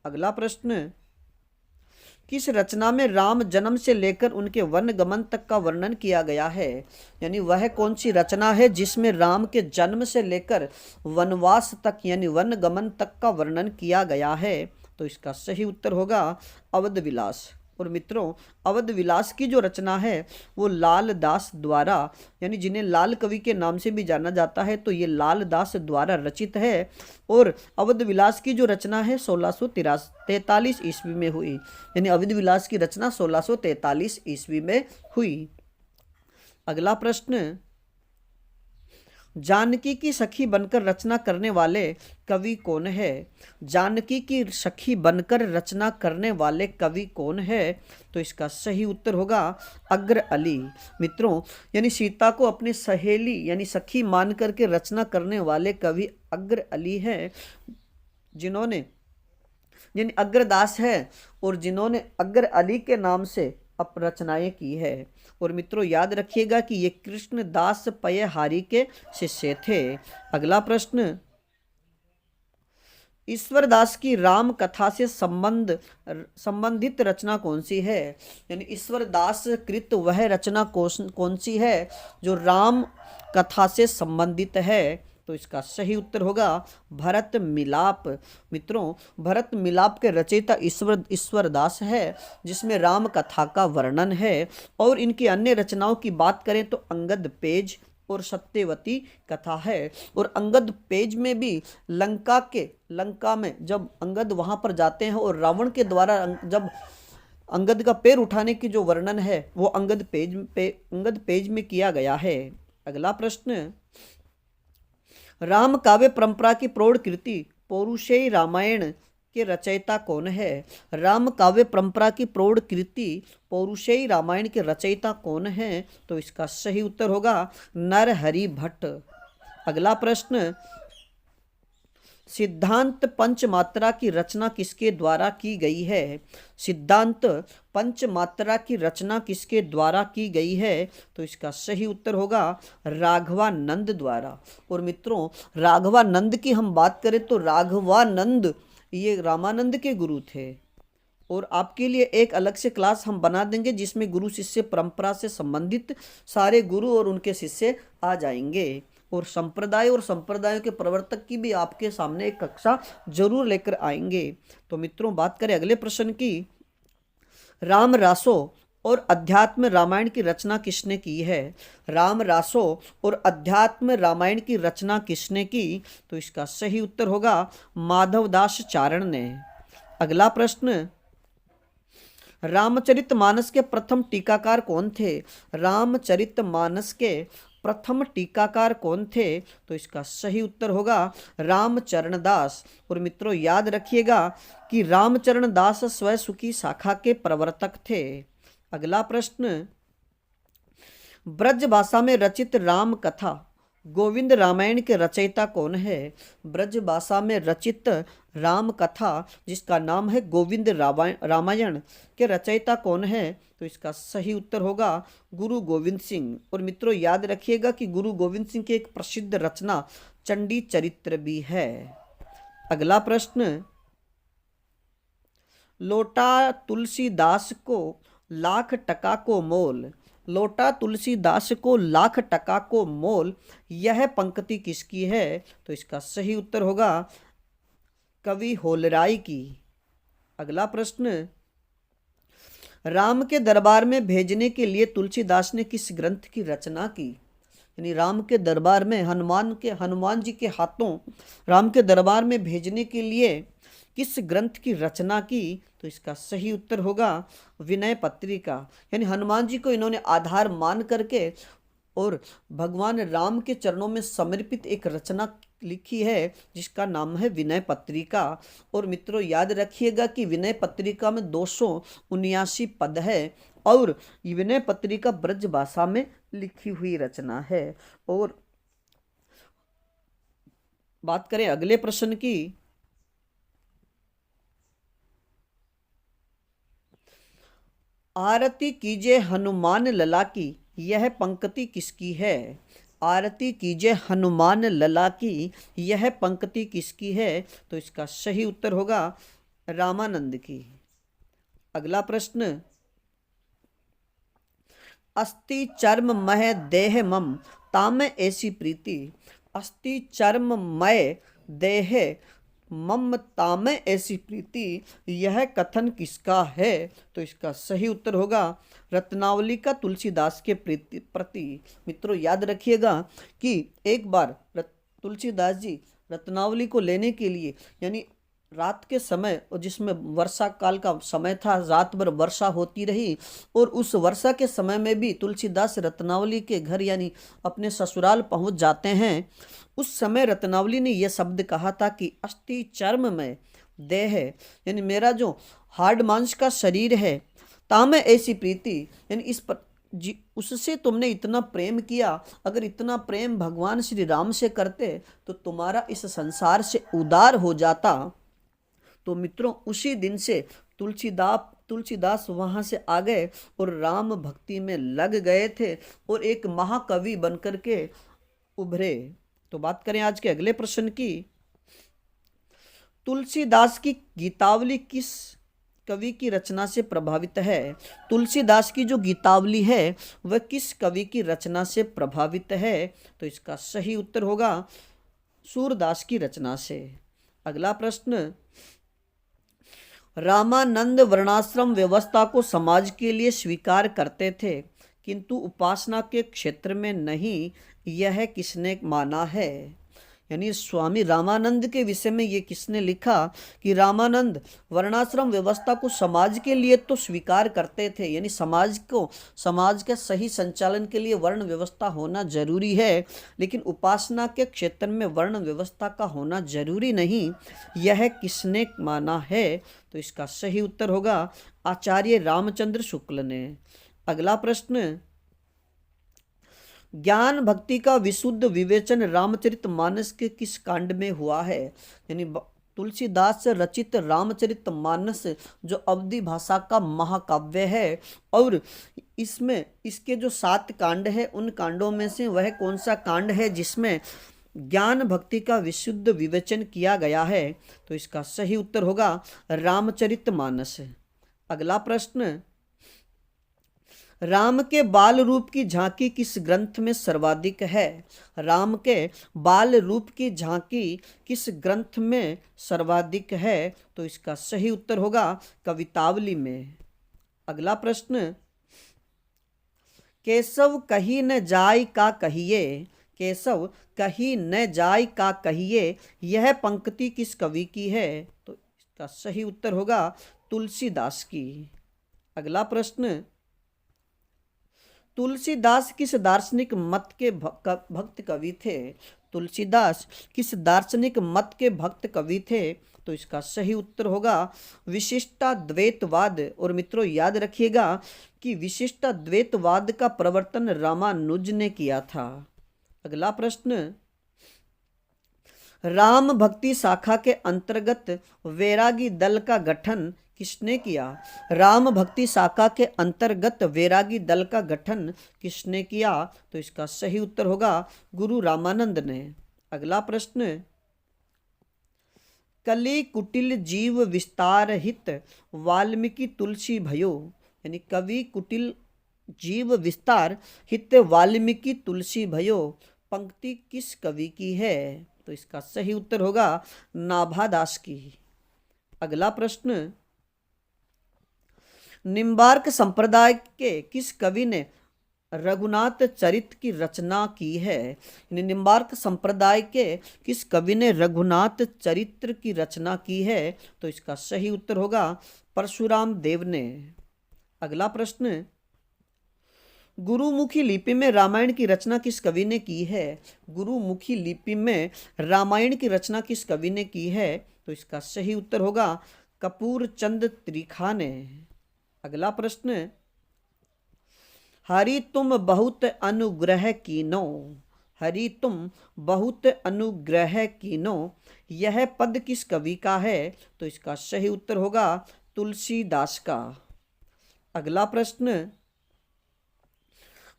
अगला प्रश्न, किस रचना में राम जन्म से लेकर उनके वन गमन तक का वर्णन किया गया है? यानी वह कौन सी रचना है जिसमें राम के जन्म से लेकर वनवास तक यानी वन गमन तक का वर्णन किया गया है? तो इसका सही उत्तर होगा अवध विलास। और मित्रों, अवध विलास की जो रचना है वो लाल दास द्वारा, यानी जिन्हें लाल कवि के नाम से भी जाना जाता है, तो ये लाल दास द्वारा रचित है। और अवध विलास की जो रचना है 1643 ईस्वी में हुई। यानी अवध विलास की रचना 1643 ईस्वी में हुई। अगला प्रश्न, जानकी की सखी बनकर रचना करने वाले कवि कौन है? जानकी की सखी बनकर रचना करने वाले कवि कौन है? तो इसका सही उत्तर होगा अग्र अली। मित्रों, यानी सीता को अपनी सहेली यानी सखी मान करके रचना करने वाले कवि अग्र अली हैं, जिन्होंने यानी अग्रदास है और जिन्होंने अग्र अली के नाम से रचनाएं की है। और मित्रों, याद रखिएगा कि ये कृष्णदास पयहारी के शिष्य थे। अगला प्रश्न, ईश्वरदास की राम कथा से संबंधित रचना कौन सी है? यानी ईश्वरदास कृत वह रचना कौन सी है जो राम कथा से संबंधित है? तो इसका सही उत्तर होगा भरत मिलाप। मित्रों, भरत मिलाप के रचयिता ईश्वरदास है, जिसमें राम कथा का वर्णन है। और इनकी अन्य रचनाओं की बात करें तो अंगद पेज और सत्यवती कथा है। और अंगद पेज में भी लंका में जब अंगद वहां पर जाते हैं और रावण के द्वारा जब अंगद का पैर उठाने की जो वर्णन है वो अंगद पेज में किया गया है। अगला प्रश्न, राम काव्य परंपरा की प्रौढ़ कृति पौरुषेय रामायण के रचयिता कौन है? राम काव्य परंपरा की प्रौढ़ कृति पौरुषेय रामायण के रचयिता कौन है? तो इसका सही उत्तर होगा नरहरि भट्ट। अगला प्रश्न, सिद्धांत पंचमात्रा की रचना किसके द्वारा की गई है? सिद्धांत पंचमात्रा की रचना किसके द्वारा की गई है? तो इसका सही उत्तर होगा राघवानंद द्वारा। और मित्रों, राघवानंद की हम बात करें तो राघवानंद ये रामानंद के गुरु थे। और आपके लिए एक अलग से क्लास हम बना देंगे जिसमें गुरु शिष्य परंपरा से संबंधित सारे गुरु और उनके शिष्य आ जाएंगे, और संप्रदाय और संप्रदायों के प्रवर्तक की भी आपके सामने एक कक्षा जरूर लेकर आएंगे। तो मित्रों, बात करें अगले प्रश्न की। राम रासो और अध्यात्म रामायण की रचना किसने की है? राम रासो और अध्यात्म रामायण की रचना किसने की? तो इसका सही उत्तर होगा माधवदास चारण ने। अगला प्रश्न, रामचरितमानस के प्रथम टीकाकार कौन थे? रामचरितमानस के प्रथम टीकाकार कौन थे? तो इसका सही उत्तर होगा रामचरण दास। और मित्रों, याद रखिएगा कि रामचरण दास स्वयं शाखा के प्रवर्तक थे। अगला प्रश्न, ब्रज भाषा में रचित राम कथा गोविंद रामायण के रचयिता कौन है? ब्रज भाषा में रचित राम कथा जिसका नाम है गोविंद रामायण के रचयिता कौन है? तो इसका सही उत्तर होगा गुरु गोविंद सिंह। और मित्रों, याद रखिएगा कि गुरु गोविंद सिंह की एक प्रसिद्ध रचना चंडी चरित्र भी है। अगला प्रश्न, लोटा तुलसीदास को लाख टका को मोल, लोटा तुलसीदास को लाख टका को मोल, यह पंक्ति किसकी है? तो इसका सही उत्तर होगा कवि होलराय की। अगला प्रश्न, राम के दरबार में भेजने के लिए तुलसीदास ने किस ग्रंथ की रचना की? यानी राम के दरबार में हनुमान जी के हाथों राम के दरबार में भेजने के लिए किस ग्रंथ की रचना की? तो इसका सही उत्तर होगा विनय पत्रिका। यानी हनुमान जी को इन्होंने आधार मान करके और भगवान राम के चरणों में समर्पित एक रचना लिखी है जिसका नाम है विनय पत्रिका। और मित्रों, याद रखिएगा कि विनय पत्रिका में 279 पद है और विनय पत्रिका ब्रज भाषा में लिखी हुई रचना है। और बात करें अगले प्रश्न की। आरती कीजिए हनुमान लला की, यह पंक्ति किसकी है? आरती कीजिए हनुमान लला की, यह पंक्ति किसकी है? तो इसका सही उत्तर होगा रामानंद की। अगला प्रश्न, अस्ति चर्म मय देह मम ताम ऐसी प्रीति, अस्ति चर्म मय देह मम ताम ऐसी प्रीति, यह कथन किसका है? तो इसका सही उत्तर होगा रत्नावली का तुलसीदास के प्रति। मित्रों, याद रखिएगा कि एक बार तुलसीदास जी रत्नावली को लेने के लिए, यानी रात के समय, और जिसमें वर्षा काल का समय था, रात भर वर्षा होती रही, और उस वर्षा के समय में भी तुलसीदास रत्नावली के घर यानी अपने ससुराल पहुंच जाते हैं। उस समय रत्नावली ने यह शब्द कहा था कि अस्थि चर्म में देह, यानी मेरा जो हार्ड मांस का शरीर है, ताम ऐसी प्रीति, यानी इस पर उससे तुमने इतना प्रेम किया। अगर इतना प्रेम भगवान श्री राम से करते तो तुम्हारा इस संसार से उदार हो जाता। तो मित्रों, उसी दिन से तुलसीदास वहाँ से आ गए और राम भक्ति में लग गए थे और एक महाकवि बनकर के उभरे। तो बात करें आज के अगले प्रश्न की। तुलसीदास की गीतावली किस कवि की रचना से प्रभावित है? तुलसीदास की जो गीतावली है वह किस कवि की रचना से प्रभावित है? तो इसका सही उत्तर होगा सूरदास की रचना से। अगला प्रश्न, रामानंद वर्णाश्रम व्यवस्था को समाज के लिए स्वीकार करते थे किंतु उपासना के क्षेत्र में नहीं, यह किसने माना है? यानी स्वामी रामानंद के विषय में ये किसने लिखा कि रामानंद वर्णाश्रम व्यवस्था को समाज के लिए तो स्वीकार करते थे, यानी समाज के सही संचालन के लिए वर्ण व्यवस्था होना जरूरी है, लेकिन उपासना के क्षेत्र में वर्ण व्यवस्था का होना जरूरी नहीं, यह किसने माना है? तो इसका सही उत्तर होगा आचार्य रामचंद्र शुक्ल ने। अगला प्रश्न, ज्ञान भक्ति का विशुद्ध विवेचन रामचरितमानस के किस कांड में हुआ है? यानी तुलसीदास से रचित रामचरितमानस जो अवधी भाषा का महाकाव्य है और इसमें इसके जो 7 कांड है, उन कांडों में से वह कौन सा कांड है जिसमें ज्ञान भक्ति का विशुद्ध विवेचन किया गया है? तो इसका सही उत्तर होगा रामचरितमानस। अगला प्रश्न, राम के बाल रूप की झांकी किस ग्रंथ में सर्वाधिक है? राम के बाल रूप की झांकी किस ग्रंथ में सर्वाधिक है? तो इसका सही उत्तर होगा कवितावली में। अगला प्रश्न, केशव कही न जाय का कहिए, केशव कही न जाय का कहिए, यह पंक्ति किस कवि की है? तो इसका सही उत्तर होगा तुलसीदास की। अगला प्रश्न, तुलसीदास किस दार्शनिक मत के भक्त कवि थे? तुलसीदास किस दार्शनिक मत के भक्त कवि थे? तो इसका सही उत्तर होगा विशिष्टाद्वैतवाद। और मित्रों याद रखिएगा कि विशिष्टाद्वैतवाद का प्रवर्तन रामानुज ने किया था। अगला प्रश्न, राम भक्ति शाखा के अंतर्गत वैरागी दल का गठन किसने किया? राम भक्ति शाखा के अंतर्गत वैरागी दल का गठन किसने किया? तो इसका सही उत्तर होगा गुरु रामानंद ने। अगला प्रश्न, कली कुटिल जीव विस्तार हित वाल्मीकि तुलसी भयो, यानी कवि कुटिल जीव विस्तार हित वाल्मीकि तुलसी भयो पंक्ति किस कवि की है? तो इसका सही उत्तर होगा नाभादास की। अगला प्रश्न, निम्बार्क संप्रदाय के किस कवि ने रघुनाथ चरित की रचना की है? निम्बार्क संप्रदाय के किस कवि ने रघुनाथ चरित्र की रचना की है? तो इसका सही उत्तर होगा परशुराम देव ने। अगला प्रश्न, गुरुमुखी लिपि में रामायण की रचना किस कवि ने की है? गुरुमुखी लिपि में रामायण की रचना किस कवि ने की है? तो इसका सही उत्तर होगा कपूर चंद त्रिखा ने। अगला प्रश्न, हरि तुम बहुत अनुग्रह कीनो, हरि तुम बहुत अनुग्रह कीनो, यह पद किस कवि का है? तो इसका सही उत्तर होगा तुलसीदास का। अगला प्रश्न,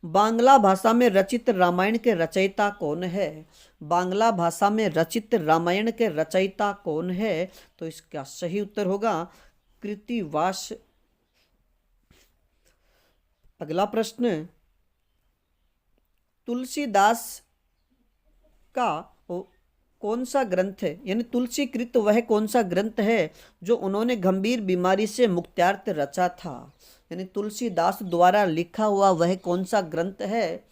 बांग्ला भाषा में रचित रामायण के रचयिता कौन है? बांग्ला भाषा में रचित रामायण के रचयिता कौन है? तो इसका सही उत्तर होगा कृतिवास। अगला प्रश्न, तुलसीदास का कौन सा ग्रंथ है, यानी तुलसीकृत वह कौन सा ग्रंथ है जो उन्होंने गंभीर बीमारी से मुक्त्यार्थ रचा था? यानी तुलसीदास द्वारा लिखा हुआ वह कौन सा ग्रंथ है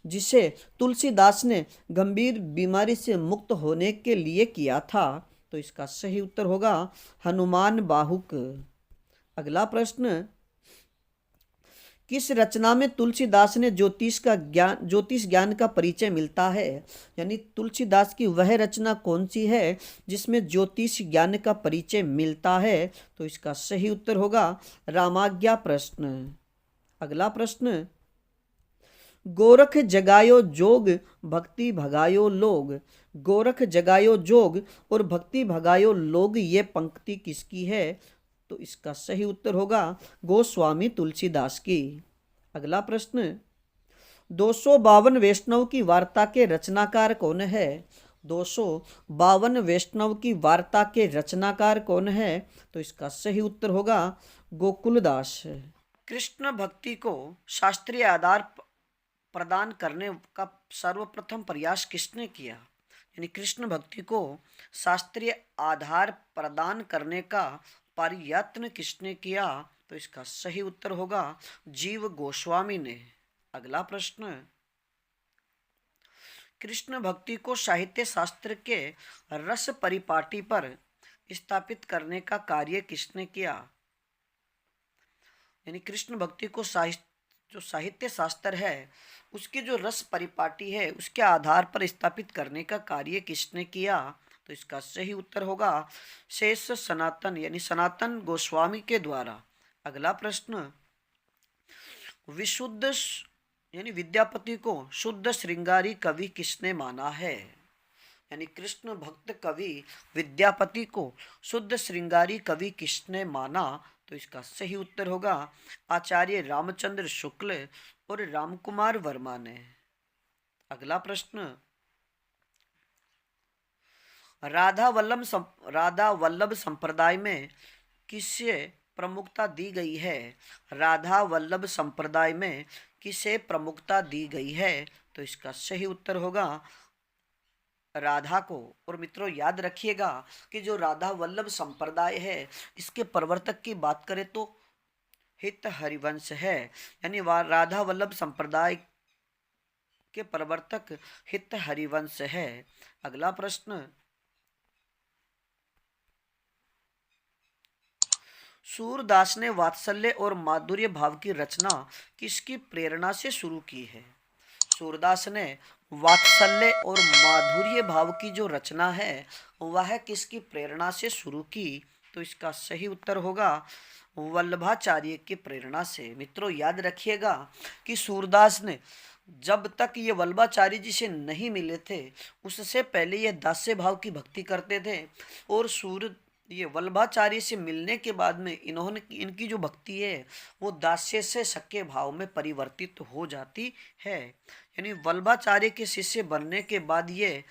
जिसे तुलसीदास ने गंभीर बीमारी से मुक्त होने के लिए किया था? तो इसका सही उत्तर होगा हनुमान बाहुक। अगला प्रश्न, किस रचना में तुलसीदास ने ज्योतिष ज्ञान का परिचय मिलता है? यानी तुलसीदास की वह रचना कौन सी है जिसमें ज्योतिष ज्ञान का परिचय मिलता है? तो इसका सही उत्तर होगा रामाज्ञा प्रश्न। अगला प्रश्न, गोरख जगायो जोग भक्ति भगायो लोग, गोरख जगायो जोग और भक्ति भगायो लोग, ये पंक्ति किसकी है? तो इसका सही उत्तर होगा गोस्वामी तुलसीदास की। अगला प्रश्न, 252 वैष्णव की वार्ता के रचनाकार कौन है? 252 वैष्णव की वार्ता के रचनाकार कौन है? तो इसका सही उत्तर होगा गोकुलदास। कृष्ण भक्ति को शास्त्रीय आधार प्रदान करने का सर्वप्रथम प्रयास किसने किया? यानी कृष्ण भक्ति को शास्त्रीय आधार प्रदान करने का प्रयत्न किसने किया? तो इसका सही उत्तर होगा जीव गोस्वामी ने। अगला प्रश्न, कृष्ण भक्ति को साहित्य शास्त्र के रस परिपाटी पर स्थापित करने का कार्य किसने किया? यानी कृष्ण भक्ति को जो साहित्य शास्त्र है उसकी जो रस परिपाटी है उसके आधार पर स्थापित करने का कार्य किसने किया? तो इसका सही उत्तर होगा शेष सनातन, यानी सनातन गोस्वामी के द्वारा। अगला प्रश्न, विशुद्ध यानी विद्यापति को शुद्ध श्रृंगारी कवि किसने माना है? यानी कृष्ण भक्त कवि विद्यापति को शुद्ध श्रृंगारी कवि किसने माना? तो इसका सही उत्तर होगा आचार्य रामचंद्र शुक्ल और रामकुमार वर्मा ने। अगला प्रश्न, राधा वल्लभ संप्रदाय में किसे प्रमुखता दी गई है? राधा वल्लभ संप्रदाय में किसे प्रमुखता दी गई है? तो इसका सही उत्तर होगा राधा को। और मित्रों याद रखिएगा कि जो राधा वल्लभ संप्रदाय है इसके प्रवर्तक की बात करें तो हित हरिवंश है, यानी राधा वल्लभ संप्रदाय के प्रवर्तक हित हरिवंश है। अगला प्रश्न, सूरदास ने वात्सल्य और माधुर्य भाव की रचना किसकी प्रेरणा से शुरू की है? सूरदास ने वात्सल्य और माधुर्य भाव की जो रचना है वह किसकी प्रेरणा से शुरू की? तो इसका सही उत्तर होगा वल्लभाचार्य की प्रेरणा से। मित्रों याद रखिएगा कि सूरदास ने जब तक ये वल्लभाचार्य जी से नहीं मिले थे उससे पहले ये दास्य भाव की भक्ति करते थे, और ये वल्लभाचार्य से मिलने के बाद में इनकी जो भक्ति है वो दास्य से सख्य भाव में परिवर्तित हो जाती है। यानी वल्लभाचार्य के शिष्य बनने के बाद ये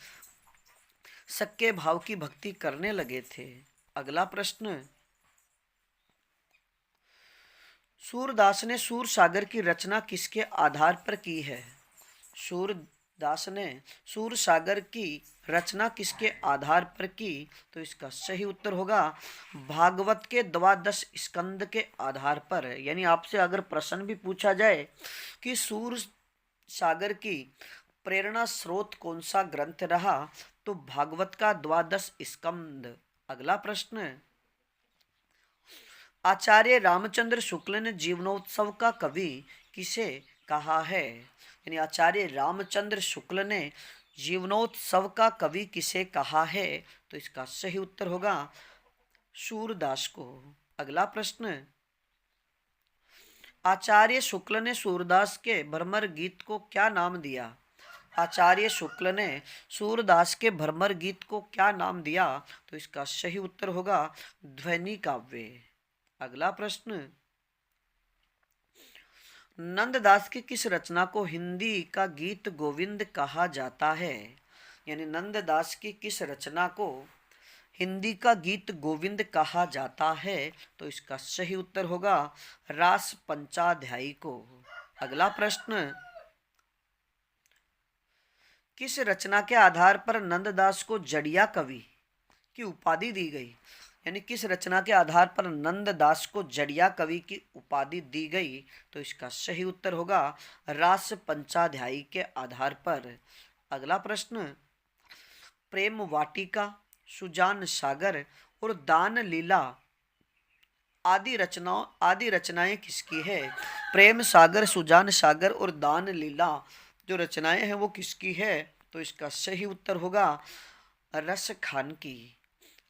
सख्य भाव की भक्ति करने लगे थे। अगला प्रश्न, सूरदास ने सूरसागर की रचना किसके आधार पर की है? सूरदास ने सूरसागर की रचना किसके आधार पर की? तो इसका सही उत्तर होगा भागवत के 12 स्कंद के आधार पर। यानी आपसे अगर प्रश्न भी पूछा जाए कि सूरसागर की प्रेरणा स्रोत कौन सा ग्रंथ रहा, तो भागवत का 12 स्कंद। अगला प्रश्न, आचार्य रामचंद्र शुक्ल ने जीवनोत्सव का कवि किसे कहा है? यानी आचार्य रामचंद्र शुक्ल ने जीवनोत्सव का कवि किसे कहा है? तो इसका सही उत्तर होगा सूरदास को। अगला प्रश्न, आचार्य शुक्ल ने सूरदास के भ्रमर गीत को क्या नाम दिया? आचार्य शुक्ल ने सूरदास के भ्रमर गीत को क्या नाम दिया? तो इसका सही उत्तर होगा ध्वनि काव्य। अगला प्रश्न, नंददास की किस रचना को हिंदी का गीत गोविंद कहा जाता है? यानी नंददास की किस रचना को हिंदी का गीत गोविंद कहा जाता है? तो इसका सही उत्तर होगा रास पंचाध्यायी को। अगला प्रश्न, किस रचना के आधार पर नंददास को जड़िया कवि की उपाधि दी गई? यानी किस रचना के आधार पर नंददास को जड़िया कवि की उपाधि दी गई? तो इसका सही उत्तर होगा रास पंचाध्यायी के आधार पर। अगला प्रश्न, प्रेम वाटिका, सुजान सागर और दान लीला आदि रचनाएं किसकी है? प्रेम सागर, सुजान सागर और दान लीला जो रचनाएं हैं वो किसकी है? तो इसका सही उत्तर होगा रस खान की।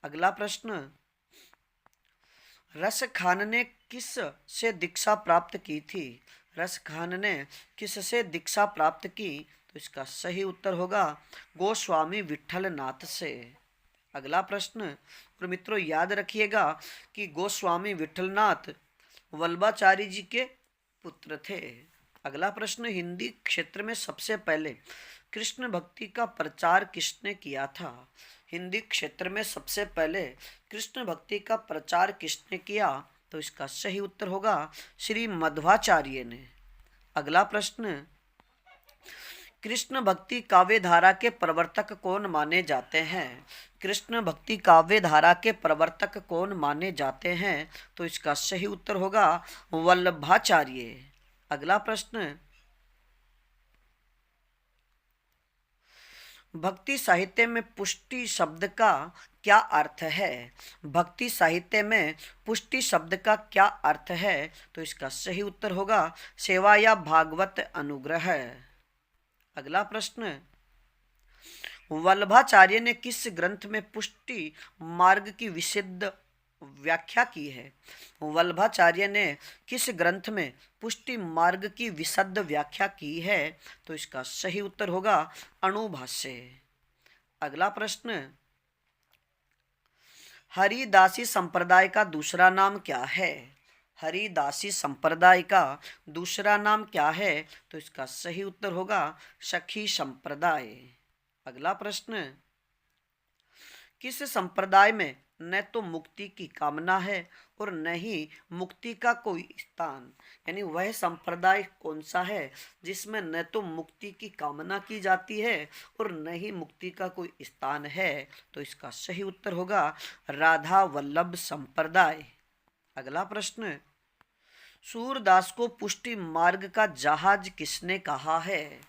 अगला प्रश्न, रस खान ने किस से दीक्षा प्राप्त की थी? रस खान ने किस से दीक्षा प्राप्त की? तो इसका सही उत्तर होगा गोस्वामी विठल नाथ से। अगला प्रश्न, और मित्रों याद रखिएगा कि गोस्वामी विठलनाथ वल्लभाचार्य जी के पुत्र थे। अगला प्रश्न, हिंदी क्षेत्र में सबसे पहले कृष्ण भक्ति का प्रचार किसने किया था? हिंदी क्षेत्र में सबसे पहले कृष्ण भक्ति का प्रचार किसने किया? तो इसका सही उत्तर होगा श्री मध्वाचार्य ने। अगला प्रश्न, कृष्ण भक्ति काव्य धारा के प्रवर्तक कौन माने जाते हैं? कृष्ण भक्ति काव्य धारा के प्रवर्तक कौन माने जाते हैं? तो इसका सही उत्तर होगा वल्लभाचार्य। अगला प्रश्न, भक्ति साहित्य में पुष्टि शब्द का क्या अर्थ है? भक्ति साहित्य में पुष्टि शब्द का क्या अर्थ है? तो इसका सही उत्तर होगा सेवा या भागवत अनुग्रह। अगला प्रश्न, वल्लभाचार्य ने किस ग्रंथ में पुष्टि मार्ग की विशुद्ध व्याख्या की है? वल्लभाचार्य ने किस ग्रंथ में पुष्टि मार्ग की विशुद्ध व्याख्या की है? तो इसका सही उत्तर होगा अणुभाष्य। अगला प्रश्न, हरिदासी संप्रदाय का दूसरा नाम क्या है? हरिदासी संप्रदाय का दूसरा नाम क्या है? तो इसका सही उत्तर होगा सखी संप्रदाय। अगला प्रश्न, किस संप्रदाय में न तो मुक्ति की कामना है और न ही मुक्ति का कोई स्थान। यानी वह संप्रदाय कौन सा है जिसमें न तो मुक्ति की कामना की जाती है और न ही मुक्ति का कोई स्थान है। तो इसका सही उत्तर होगा राधा वल्लभ संप्रदाय। अगला प्रश्न, सूरदास को पुष्टि मार्ग का जहाज किसने कहा है?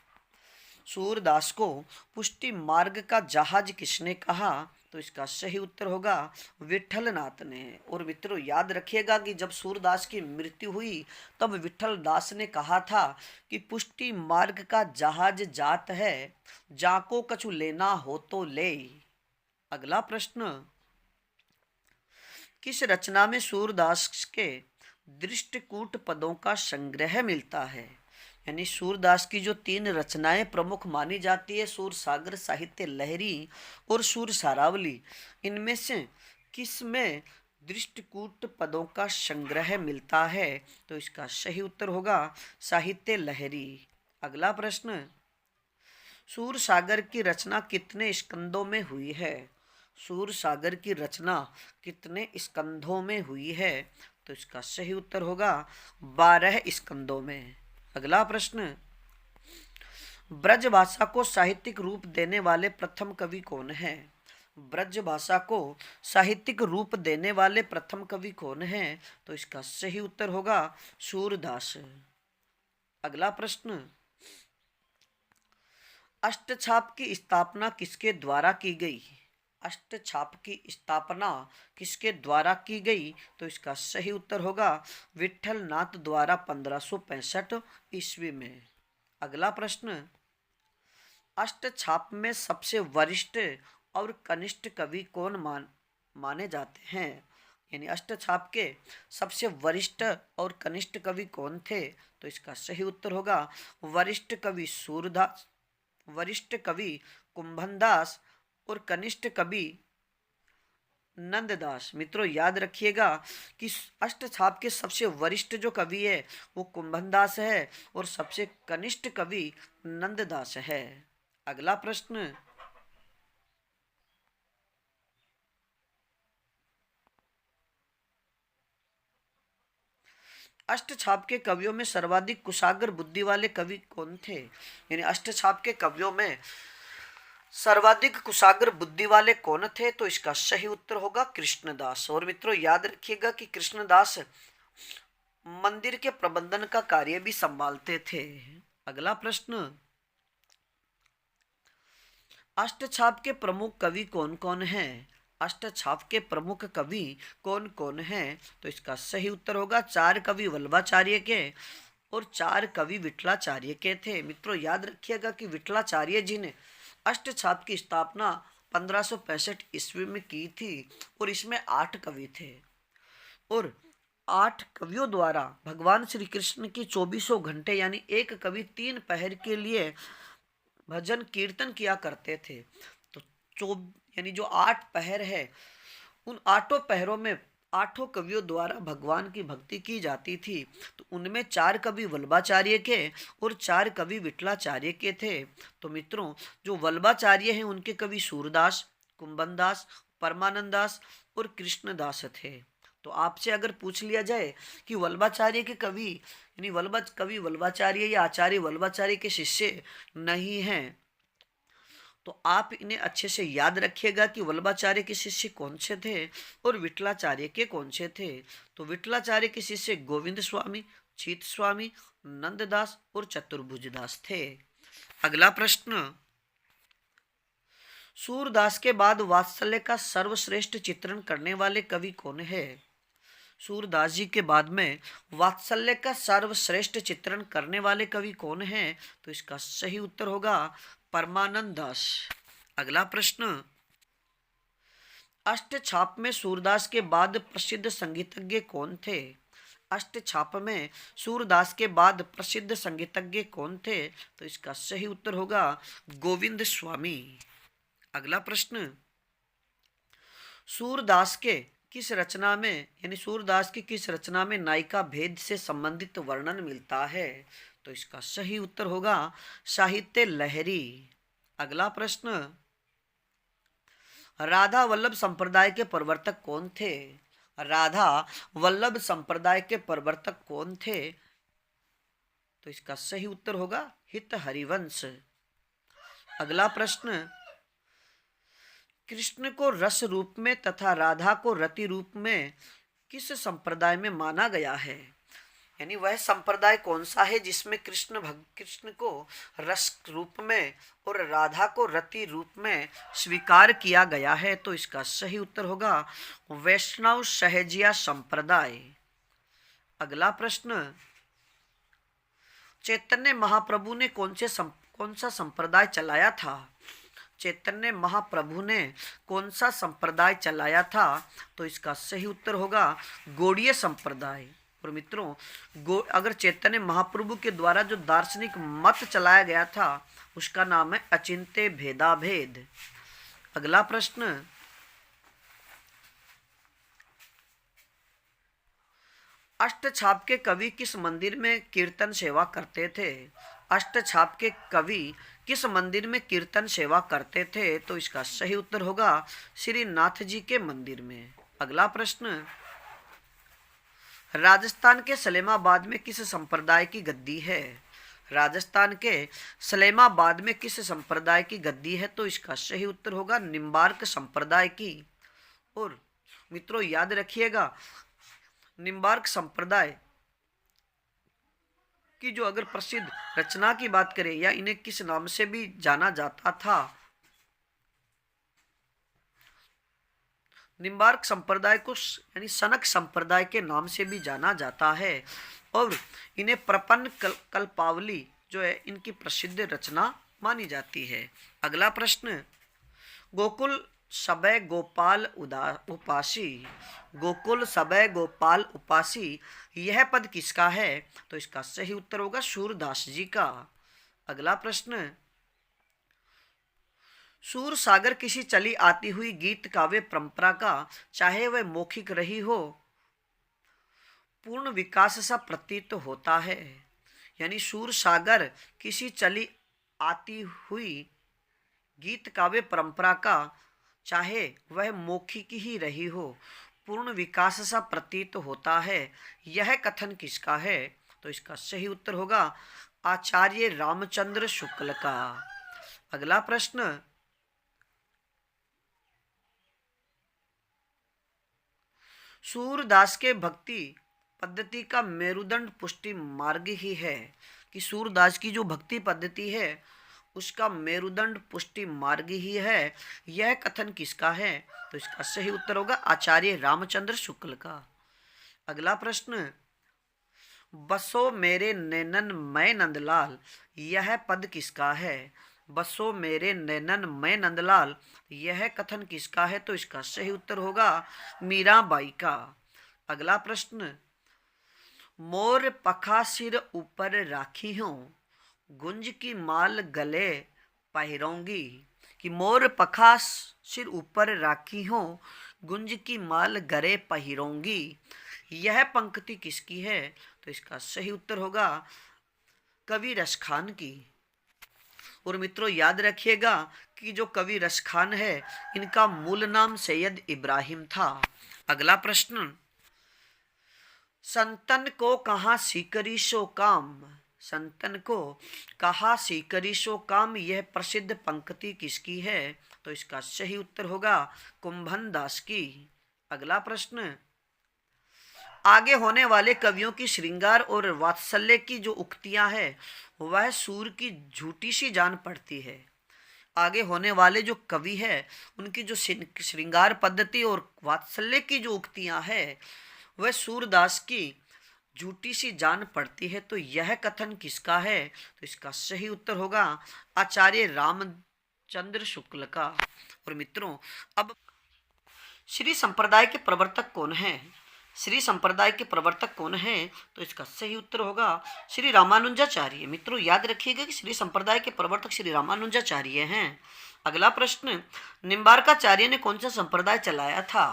सूरदास को पुष्टि मार्ग का जहाज किसने कहा? तो इसका सही उत्तर होगा विठलनाथ ने। और मित्रों याद रखिएगा कि जब सूरदास की मृत्यु हुई तब विठल दास ने कहा था कि पुष्टि मार्ग का जहाज जात है, जाको कछु लेना हो तो ले। अगला प्रश्न, किस रचना में सूरदास के दृष्टिकूट पदों का संग्रह मिलता है? यानी सूरदास की जो 3 रचनाएं प्रमुख मानी जाती है, सूर सागर, साहित्य लहरी और सूर सारावली, इनमें से किस में दृष्टिकूट पदों का संग्रह मिलता है? तो इसका सही उत्तर होगा साहित्य लहरी। अगला प्रश्न, सूर सागर की रचना कितने स्कंदों में हुई है? सूर सागर की रचना कितने स्कंधों में हुई है? तो इसका सही उत्तर होगा 12 स्कंदों में। अगला प्रश्न, ब्रज भाषा को साहित्यिक रूप देने वाले प्रथम कवि कौन है? ब्रज भाषा को साहित्यिक रूप देने वाले प्रथम कवि कौन है? तो इसका सही उत्तर होगा सूरदास। अगला प्रश्न, अष्टछाप की स्थापना किसके द्वारा की गई? अष्टछाप की स्थापना किसके द्वारा की गई? तो इसका सही उत्तर होगा विठल नाथ द्वारा 1565 ईस्वी में। अगला प्रश्न, अष्टछाप में सबसे वरिष्ठ और कनिष्ठ कवि कौन माने जाते हैं? यानी अष्टछाप के सबसे वरिष्ठ और कनिष्ठ कवि कौन थे? तो इसका सही उत्तर होगा वरिष्ठ कवि सूरदास, वरिष्ठ कवि कुंभनदास और कनिष्ठ कवि नंददास। मित्रों याद रखिएगा कि अष्टछाप के सबसे वरिष्ठ जो कवि है वो कुंभनदास है और सबसे कनिष्ठ कवि नंददास है। अगला प्रश्न, अष्टछाप के कवियों में सर्वाधिक कुशाग्र बुद्धि वाले कवि कौन थे? यानी अष्टछाप के कवियों में सर्वाधिक कुशाग्र बुद्धि वाले कौन थे? तो इसका सही उत्तर होगा कृष्णदास। और मित्रों याद रखिएगा कि कृष्णदास मंदिर के प्रबंधन का कार्य भी संभालते थे। अगला प्रश्न, अष्टछाप के प्रमुख कवि कौन कौन हैं? अष्टछाप के प्रमुख कवि कौन कौन हैं? तो इसका सही उत्तर होगा 4 कवि वल्लभाचार्य के और 4 कवि विठलाचार्य के थे। मित्रों याद रखिएगा कि विठलाचार्य जी ने अष्टछाप की स्थापना 1565 ईस्वी में की थी और इसमें 8 कवि थे और 8 कवियों द्वारा भगवान श्री कृष्ण की 24 घंटे यानी एक कवि 3 पहर के लिए भजन कीर्तन किया करते थे। तो यानी जो 8 पहर है उन 8 पहरों में 8 कवियों द्वारा भगवान की भक्ति की जाती थी। तो उनमें 4 कवि वल्लभाचार्य के और 4 कवि विठलाचार्य के थे। तो मित्रों जो वल्लभाचार्य हैं उनके कवि सूरदास, कुंभनदास, परमानंदास और कृष्णदास थे। तो आपसे अगर पूछ लिया जाए कि वल्लभाचार्य के कवि यानी कवि वल्लभाचार्य या आचार्य वल्लभाचार्य के शिष्य नहीं हैं तो आप इन्हें अच्छे से याद रखिएगा कि वल्लभाचार्य के शिष्य कौन से थे और विठलाचार्य के कौन से थे। तो विठलाचार्य के शिष्य गोविंद स्वामी, चीत स्वामी, नंददास और चतुर्भुजदास थे। अगला प्रश्न, सूरदास के बाद वात्सल्य का सर्वश्रेष्ठ चित्रण करने वाले कवि कौन है? सूरदास जी के बाद में वात्सल्य का सर्वश्रेष्ठ चित्रण करने वाले कवि कौन हैं? तो इसका सही उत्तर होगा परमानंद दास। अगला प्रश्न, अष्टछाप में सूरदास के बाद प्रसिद्ध संगीतज्ञ कौन थे? अष्टछाप में सूरदास के बाद प्रसिद्ध संगीतज्ञ कौन थे? तो इसका सही उत्तर होगा गोविंद स्वामी। अगला प्रश्न, सूरदास के किस रचना में यानी सूरदास की किस रचना में नायिका भेद से संबंधित वर्णन मिलता है? तो इसका सही उत्तर होगा साहित्य लहरी। अगला प्रश्न, राधा वल्लभ संप्रदाय के प्रवर्तक कौन थे? राधा वल्लभ संप्रदाय के प्रवर्तक कौन थे? तो इसका सही उत्तर होगा हित हरिवंश। अगला प्रश्न, कृष्ण को रस रूप में तथा राधा को रति रूप में किस संप्रदाय में माना गया है? यानी वह संप्रदाय कौन सा है जिसमें कृष्ण को रस रूप में और राधा को रति रूप में स्वीकार किया गया है? तो इसका सही उत्तर होगा वैष्णव सहजिया संप्रदाय। अगला प्रश्न, चैतन्य महाप्रभु ने कौन सा संप्रदाय चलाया था? चैतन्य महाप्रभु ने कौन सा संप्रदाय चलाया था? तो इसका सही उत्तर होगा गौड़ीय संप्रदाय। और मित्रों, अगर चैतन्य महाप्रभु के द्वारा जो दार्शनिक मत चलाया गया था उसका नाम है अचिंत्य भेदाभेद। अगला प्रश्न, अष्टछाप के कवि किस मंदिर में कीर्तन सेवा करते थे? अष्टछाप के कवि किस मंदिर में कीर्तन सेवा करते थे? तो इसका सही उत्तर होगा श्रीनाथ जी के मंदिर में। अगला प्रश्न, राजस्थान के सलेमाबाद में किस संप्रदाय की गद्दी है? राजस्थान के सलेमाबाद में किस संप्रदाय की गद्दी है? तो इसका सही उत्तर होगा निम्बार्क संप्रदाय की। और मित्रों याद रखिएगा, निम्बार्क संप्रदाय की जो अगर प्रसिद्ध रचना की बात करें या इन्हें किस नाम से भी जाना जाता था, निम्बार्क संप्रदाय को यानी सनक संप्रदाय के नाम से भी जाना जाता है और इन्हें प्रपन्न कल्पावली जो है इनकी प्रसिद्ध रचना मानी जाती है। अगला प्रश्न, गोकुल सबे गोपाल उपासी, गोकुल सबे गोपाल उपासी यह पद किसका है? तो इसका सही उत्तर होगा सूरदास जी का। अगला प्रश्न, सूर सागर किसी चली आती हुई गीत काव्य परंपरा का, चाहे वह मौखिक रही हो, पूर्ण विकास सा प्रतीत होता है। यानी सूर सागर किसी चली आती हुई गीत काव्य परंपरा का, चाहे वह मौखिक ही रही हो, पूर्ण विकास सा प्रतीत होता है। यह कथन किसका है? तो इसका सही उत्तर होगा आचार्य रामचंद्र शुक्ल का। अगला प्रश्न, सूरदास के भक्ति पद्धति का मेरुदंड पुष्टि मार्ग ही है कि सूरदास की जो भक्ति पद्धति है उसका मेरुदंड पुष्टि मार्ग ही है। यह कथन किसका है? तो इसका सही उत्तर होगा आचार्य रामचंद्र शुक्ल का। अगला प्रश्न, बसो मेरे नैनन मैं नंदलाल यह पद किसका है? बसो मेरे नैनन मैं नंदलाल यह कथन किसका है? तो इसका सही उत्तर होगा मीराबाई का। अगला प्रश्न, मोर पखा सिर ऊपर राखी हूँ गुंज की माल गले पहिरोंगी, कि मोर पखा सिर ऊपर राखी हूँ गुंज की माल गले पहिरोंगी यह पंक्ति किसकी है? तो इसका सही उत्तर होगा कवि रसखान की। और मित्रों याद रखिएगा कि जो कवि रसखान है इनका मूल नाम सैयद इब्राहिम था। अगला प्रश्न, संतन को कहाँ सीकरी सो काम, संतन को कहा सीकरी सो काम यह प्रसिद्ध पंक्ति किसकी है? तो इसका सही उत्तर होगा कुंभन दास की। अगला प्रश्न, आगे होने वाले कवियों की श्रृंगार और वात्सल्य की जो उक्तियां हैं वह सूर की झूठी सी जान पड़ती है। आगे होने वाले जो कवि है उनकी जो श्रृंगार पद्धति और वात्सल्य की जो उक्तियां हैं वह सूरदास की झूठी सी जान पड़ती है। तो यह कथन किसका है? तो इसका सही उत्तर होगा आचार्य रामचंद्र शुक्ल का। और मित्रों अब श्री संप्रदाय के प्रवर्तक कौन हैं? श्री संप्रदाय के प्रवर्तक कौन हैं? तो इसका सही उत्तर होगा श्री रामानुजाचार्य। मित्रों याद रखिएगा कि श्री संप्रदाय के प्रवर्तक श्री रामानुजाचार्य हैं। अगला प्रश्न, निम्बार्काचार्य ने कौन सा संप्रदाय चलाया था?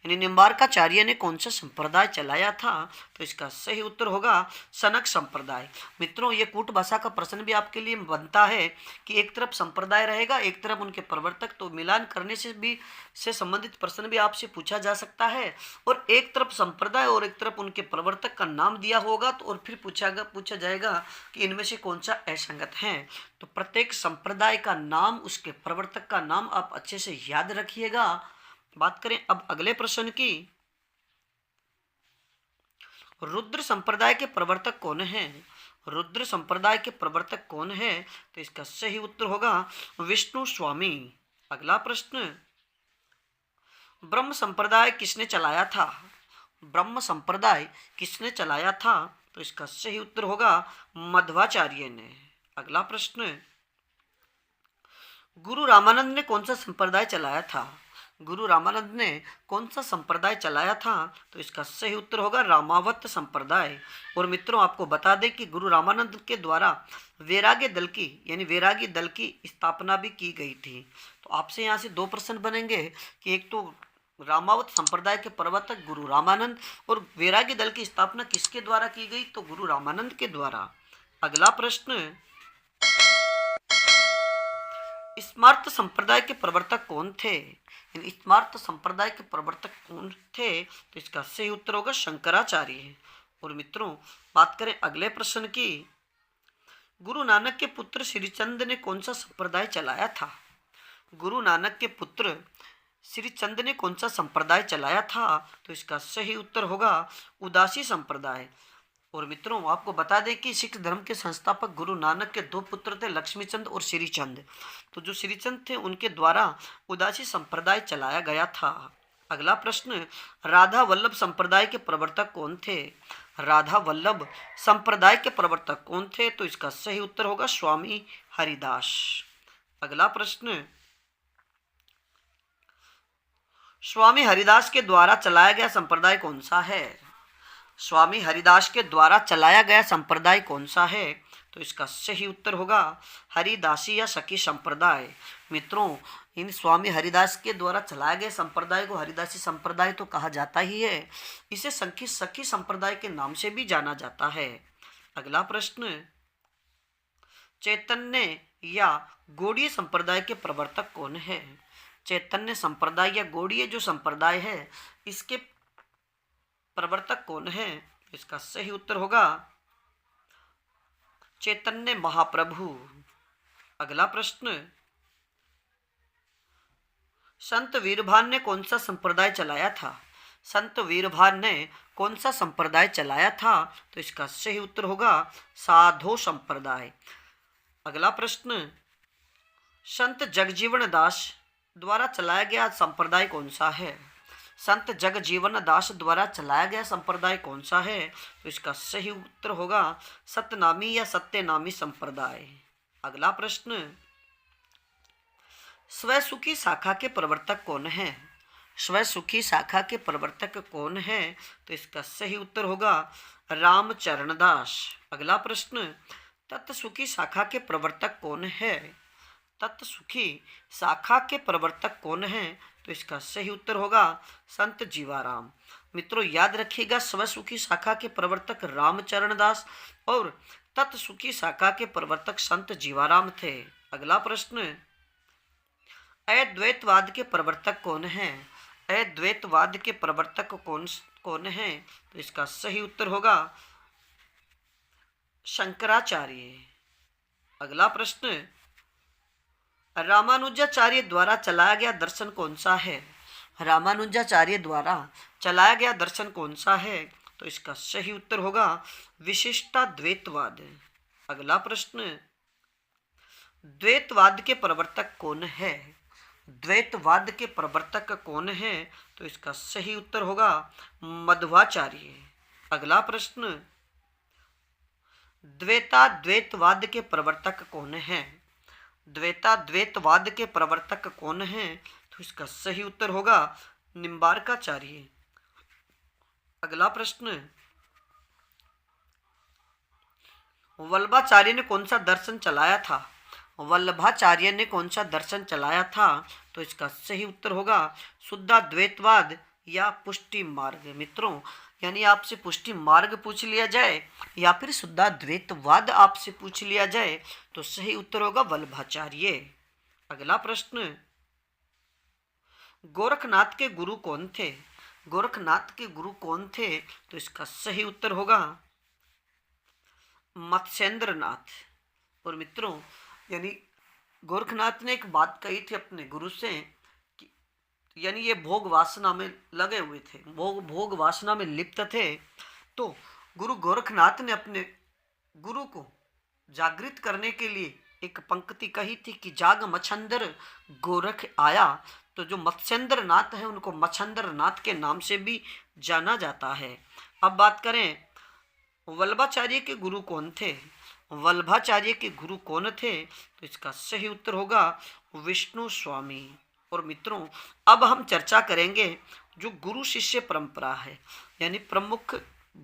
यानी निम्बार्काचार्य ने कौन सा संप्रदाय चलाया था? तो इसका सही उत्तर होगा सनक संप्रदाय। मित्रों, ये कूट भाषा का प्रश्न भी आपके लिए बनता है कि एक तरफ संप्रदाय रहेगा, एक तरफ उनके प्रवर्तक, तो मिलान करने से संबंधित प्रश्न भी आपसे पूछा जा सकता है। और एक तरफ संप्रदाय और एक तरफ उनके प्रवर्तक का नाम दिया होगा, तो और फिर पूछा जाएगा कि इनमें से कौन सा असंगत है। तो प्रत्येक संप्रदाय का नाम, उसके प्रवर्तक का नाम आप अच्छे से याद रखिएगा। बात करें अब अगले प्रश्न की। रुद्र संप्रदाय के प्रवर्तक कौन है? रुद्र संप्रदाय के प्रवर्तक कौन है? तो इसका सही उत्तर होगा विष्णु स्वामी। अगला प्रश्न, ब्रह्म संप्रदाय किसने चलाया था? ब्रह्म संप्रदाय किसने चलाया था? तो इसका सही उत्तर होगा मध्वाचार्य ने। अगला प्रश्न, गुरु रामानंद ने कौन सा संप्रदाय चलाया था? गुरु रामानंद ने कौन सा संप्रदाय चलाया था? तो इसका सही उत्तर होगा रामावत संप्रदाय। और मित्रों, आपको बता दें कि गुरु रामानंद के द्वारा वैराग्य दल की, यानी वैरागी दल की स्थापना भी की गई थी। तो आपसे यहाँ से दो प्रश्न बनेंगे कि एक तो रामावत संप्रदाय के प्रवर्तक गुरु रामानंद, और वैरागी दल की स्थापना किसके द्वारा की गई? तो गुरु रामानंद के द्वारा। अगला प्रश्न, स्मार्त संप्रदाय के प्रवर्तक कौन थे? स्मार्त संप्रदाय के प्रवर्तक कौन थे? तो इसका सही उत्तर होगा शंकराचार्य। और मित्रों, बात करें अगले प्रश्न की। गुरु नानक के पुत्र श्रीचंद ने कौन सा संप्रदाय चलाया था? गुरु नानक के पुत्र श्रीचंद ने कौन सा संप्रदाय चलाया था? तो इसका सही उत्तर होगा उदासी संप्रदाय। और मित्रों, आपको बता दें कि सिख धर्म के संस्थापक गुरु नानक के दो पुत्र थे, लक्ष्मीचंद और श्रीचंद। तो जो श्रीचंद थे, उनके द्वारा उदासी संप्रदाय चलाया गया था। अगला प्रश्न, राधा वल्लभ संप्रदाय के प्रवर्तक कौन थे? राधा वल्लभ संप्रदाय के प्रवर्तक कौन थे? तो इसका सही उत्तर होगा स्वामी हरिदास। अगला प्रश्न, स्वामी हरिदास के द्वारा चलाया गया संप्रदाय कौन सा है? स्वामी हरिदास के द्वारा चलाया गया संप्रदाय कौन सा है? तो इसका सही उत्तर होगा हरिदासी या सखी संप्रदाय। मित्रों, इन स्वामी हरिदास के द्वारा चलाए गए संप्रदाय को हरिदासी संप्रदाय तो कहा जाता ही है, इसे सखी संप्रदाय के नाम से भी जाना जाता है। अगला प्रश्न, चैतन्य या गौड़ीय संप्रदाय के प्रवर्तक कौन है? चैतन्य संप्रदाय या गौड़ीय जो संप्रदाय है, इसके प्रवर्तक कौन है? इसका सही उत्तर होगा चैतन्य महाप्रभु। अगला प्रश्न, संत वीरभान ने कौन सा संप्रदाय चलाया था? संत वीरभान ने कौन सा संप्रदाय चलाया था? तो इसका सही उत्तर होगा साधो संप्रदाय। अगला प्रश्न, संत जगजीवन दास द्वारा चलाया गया संप्रदाय कौन सा है? संत जगजीवन दास द्वारा चलाया गया संप्रदाय कौन सा है? तो इसका सही उत्तर होगा सतनामी या सत्यनामी संप्रदाय। अगला प्रश्न, स्वसुखी शाखा के प्रवर्तक कौन है? स्वसुखी शाखा के प्रवर्तक कौन है? तो इसका सही उत्तर होगा रामचरण दास। अगला प्रश्न, तत्सुखी शाखा के प्रवर्तक कौन है? तत्सुखी शाखा के प्रवर्तक कौन है? तो इसका सही उत्तर होगा संत जीवाराम। मित्रों, याद रखिएगा, स्वसुखी शाखा के प्रवर्तक रामचरण दास और तत्सुखी शाखा के प्रवर्तक संत जीवाराम थे। अगला प्रश्न, अद्वैतवाद के प्रवर्तक कौन है? अद्वैतवाद के प्रवर्तक कौन है? तो इसका सही उत्तर होगा शंकराचार्य। अगला प्रश्न, रामानुजाचार्य द्वारा चलाया गया दर्शन कौन सा है? रामानुजाचार्य द्वारा चलाया गया दर्शन कौन सा है? तो इसका सही उत्तर होगा विशिष्टाद्वैतवाद। अगला प्रश्न, द्वैतवाद के प्रवर्तक कौन है? द्वैतवाद के प्रवर्तक कौन है? तो इसका सही उत्तर होगा मध्वाचार्य। अगला प्रश्न, द्वैताद्वैतवाद के प्रवर्तक कौन है? द्वैताद्वैतवाद के प्रवर्तक कौन है? तो इसका सही उत्तर होगा निम्बार्काचार्य। अगला प्रश्न, वल्लभाचार्य ने कौन सा दर्शन चलाया था? वल्लभाचार्य ने कौन सा दर्शन चलाया था? तो इसका सही उत्तर होगा शुद्धाद्वैतवाद या पुष्टि मार्ग। मित्रों, यानी आपसे पुष्टि मार्ग पूछ लिया जाए या फिर शुद्धाद्वैतवाद आपसे पूछ लिया जाए तो सही उत्तर होगा वल्लभाचार्य। अगला प्रश्न, गोरखनाथ के गुरु कौन थे? गोरखनाथ के गुरु कौन थे? तो इसका सही उत्तर होगा मत्स्येंद्र नाथ। और मित्रों, यानी गोरखनाथ ने एक बात कही थी अपने गुरु से कि यानी ये भोग वासना में लगे हुए थे, भोग वासना में लिप्त थे। तो गुरु गोरखनाथ ने अपने गुरु को जागृत करने के लिए एक पंक्ति कही थी कि जाग मच्छंदर गोरख आया। तो जो मत्स्येंद्र नाथ है उनको मच्छंदर नाथ के नाम से भी जाना जाता है। अब बात करें वल्लभाचार्य के गुरु कौन थे? वल्लभाचार्य के गुरु कौन थे? तो इसका सही उत्तर होगा विष्णु स्वामी। और मित्रों, अब हम चर्चा करेंगे जो गुरु शिष्य परंपरा है, यानी प्रमुख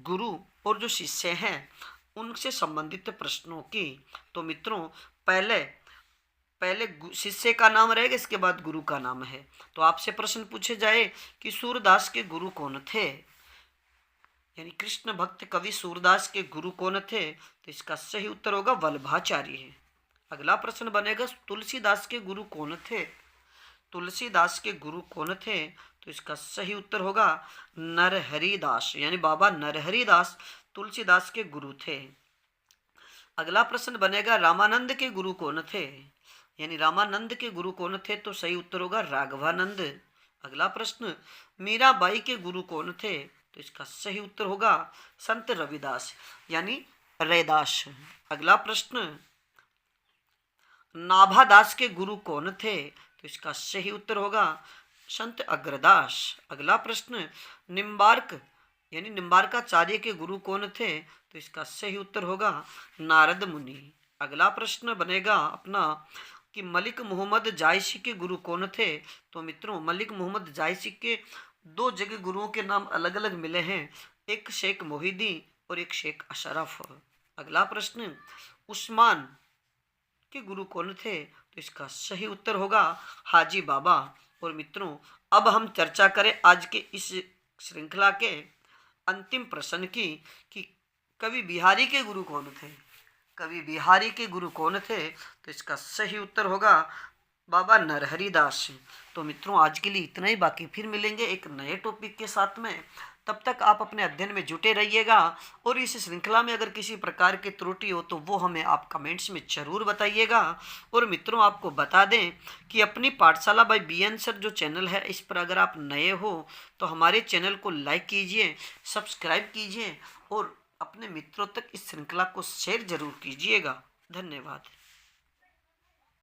गुरु और जो शिष्य हैं उनसे संबंधित प्रश्नों की। तो मित्रों, पहले शिष्य का नाम रहेगा, इसके बाद गुरु का नाम है। तो आपसे प्रश्न पूछे जाए कि सूरदास के गुरु कौन थे, यानी कृष्ण भक्त कवि सूरदास के गुरु कौन थे? तो इसका सही उत्तर होगा वल्लभाचार्य। अगला प्रश्न बनेगा तुलसीदास के गुरु कौन थे? तुलसीदास के गुरु कौन थे? तो इसका सही उत्तर होगा नरहरिदास, यानी बाबा नरहरिदास तुलसीदास के गुरु थे। अगला प्रश्न बनेगा रामानंद के गुरु कौन थे? यानी रामानंद के गुरु कौन थे? तो सही उत्तर होगा राघवानंद। अगला प्रश्न मीराबाई के गुरु कौन थे? तो इसका सही उत्तर होगा संत रविदास, यानी रैदास। अगला प्रश्न नाभादास के गुरु कौन थे? तो इसका सही उत्तर होगा संत अग्रदास। अगला प्रश्न निम्बार्क, यानी निम्बार्काचार्य के गुरु कौन थे? तो इसका सही उत्तर होगा नारद मुनि। अगला प्रश्न बनेगा अपना कि मलिक मोहम्मद जायसी के गुरु कौन थे? तो मित्रों, मलिक मोहम्मद जायसी के दो जगह गुरुओं के नाम अलग अलग मिले हैं, एक शेख मोहिदी और एक शेख अशरफ। अगला प्रश्न उस्मान के गुरु कौन थे? तो इसका सही उत्तर होगा हाजी बाबा। और मित्रों, अब हम चर्चा करें आज के इस श्रृंखला के अंतिम प्रश्न की कि कवि बिहारी के गुरु कौन थे? कवि बिहारी के गुरु कौन थे? तो इसका सही उत्तर होगा बाबा नरहरिदास। तो मित्रों, आज के लिए इतना ही, बाकी फिर मिलेंगे एक नए टॉपिक के साथ में। तब तक आप अपने अध्ययन में जुटे रहिएगा और इस श्रृंखला में अगर किसी प्रकार की त्रुटि हो तो वो हमें आप कमेंट्स में ज़रूर बताइएगा। और मित्रों, आपको बता दें कि अपनी पाठशाला बाय BN सर जो चैनल है, इस पर अगर आप नए हो तो हमारे चैनल को लाइक कीजिए, सब्सक्राइब कीजिए और अपने मित्रों तक इस श्रृंखला को शेयर जरूर कीजिएगा। धन्यवाद।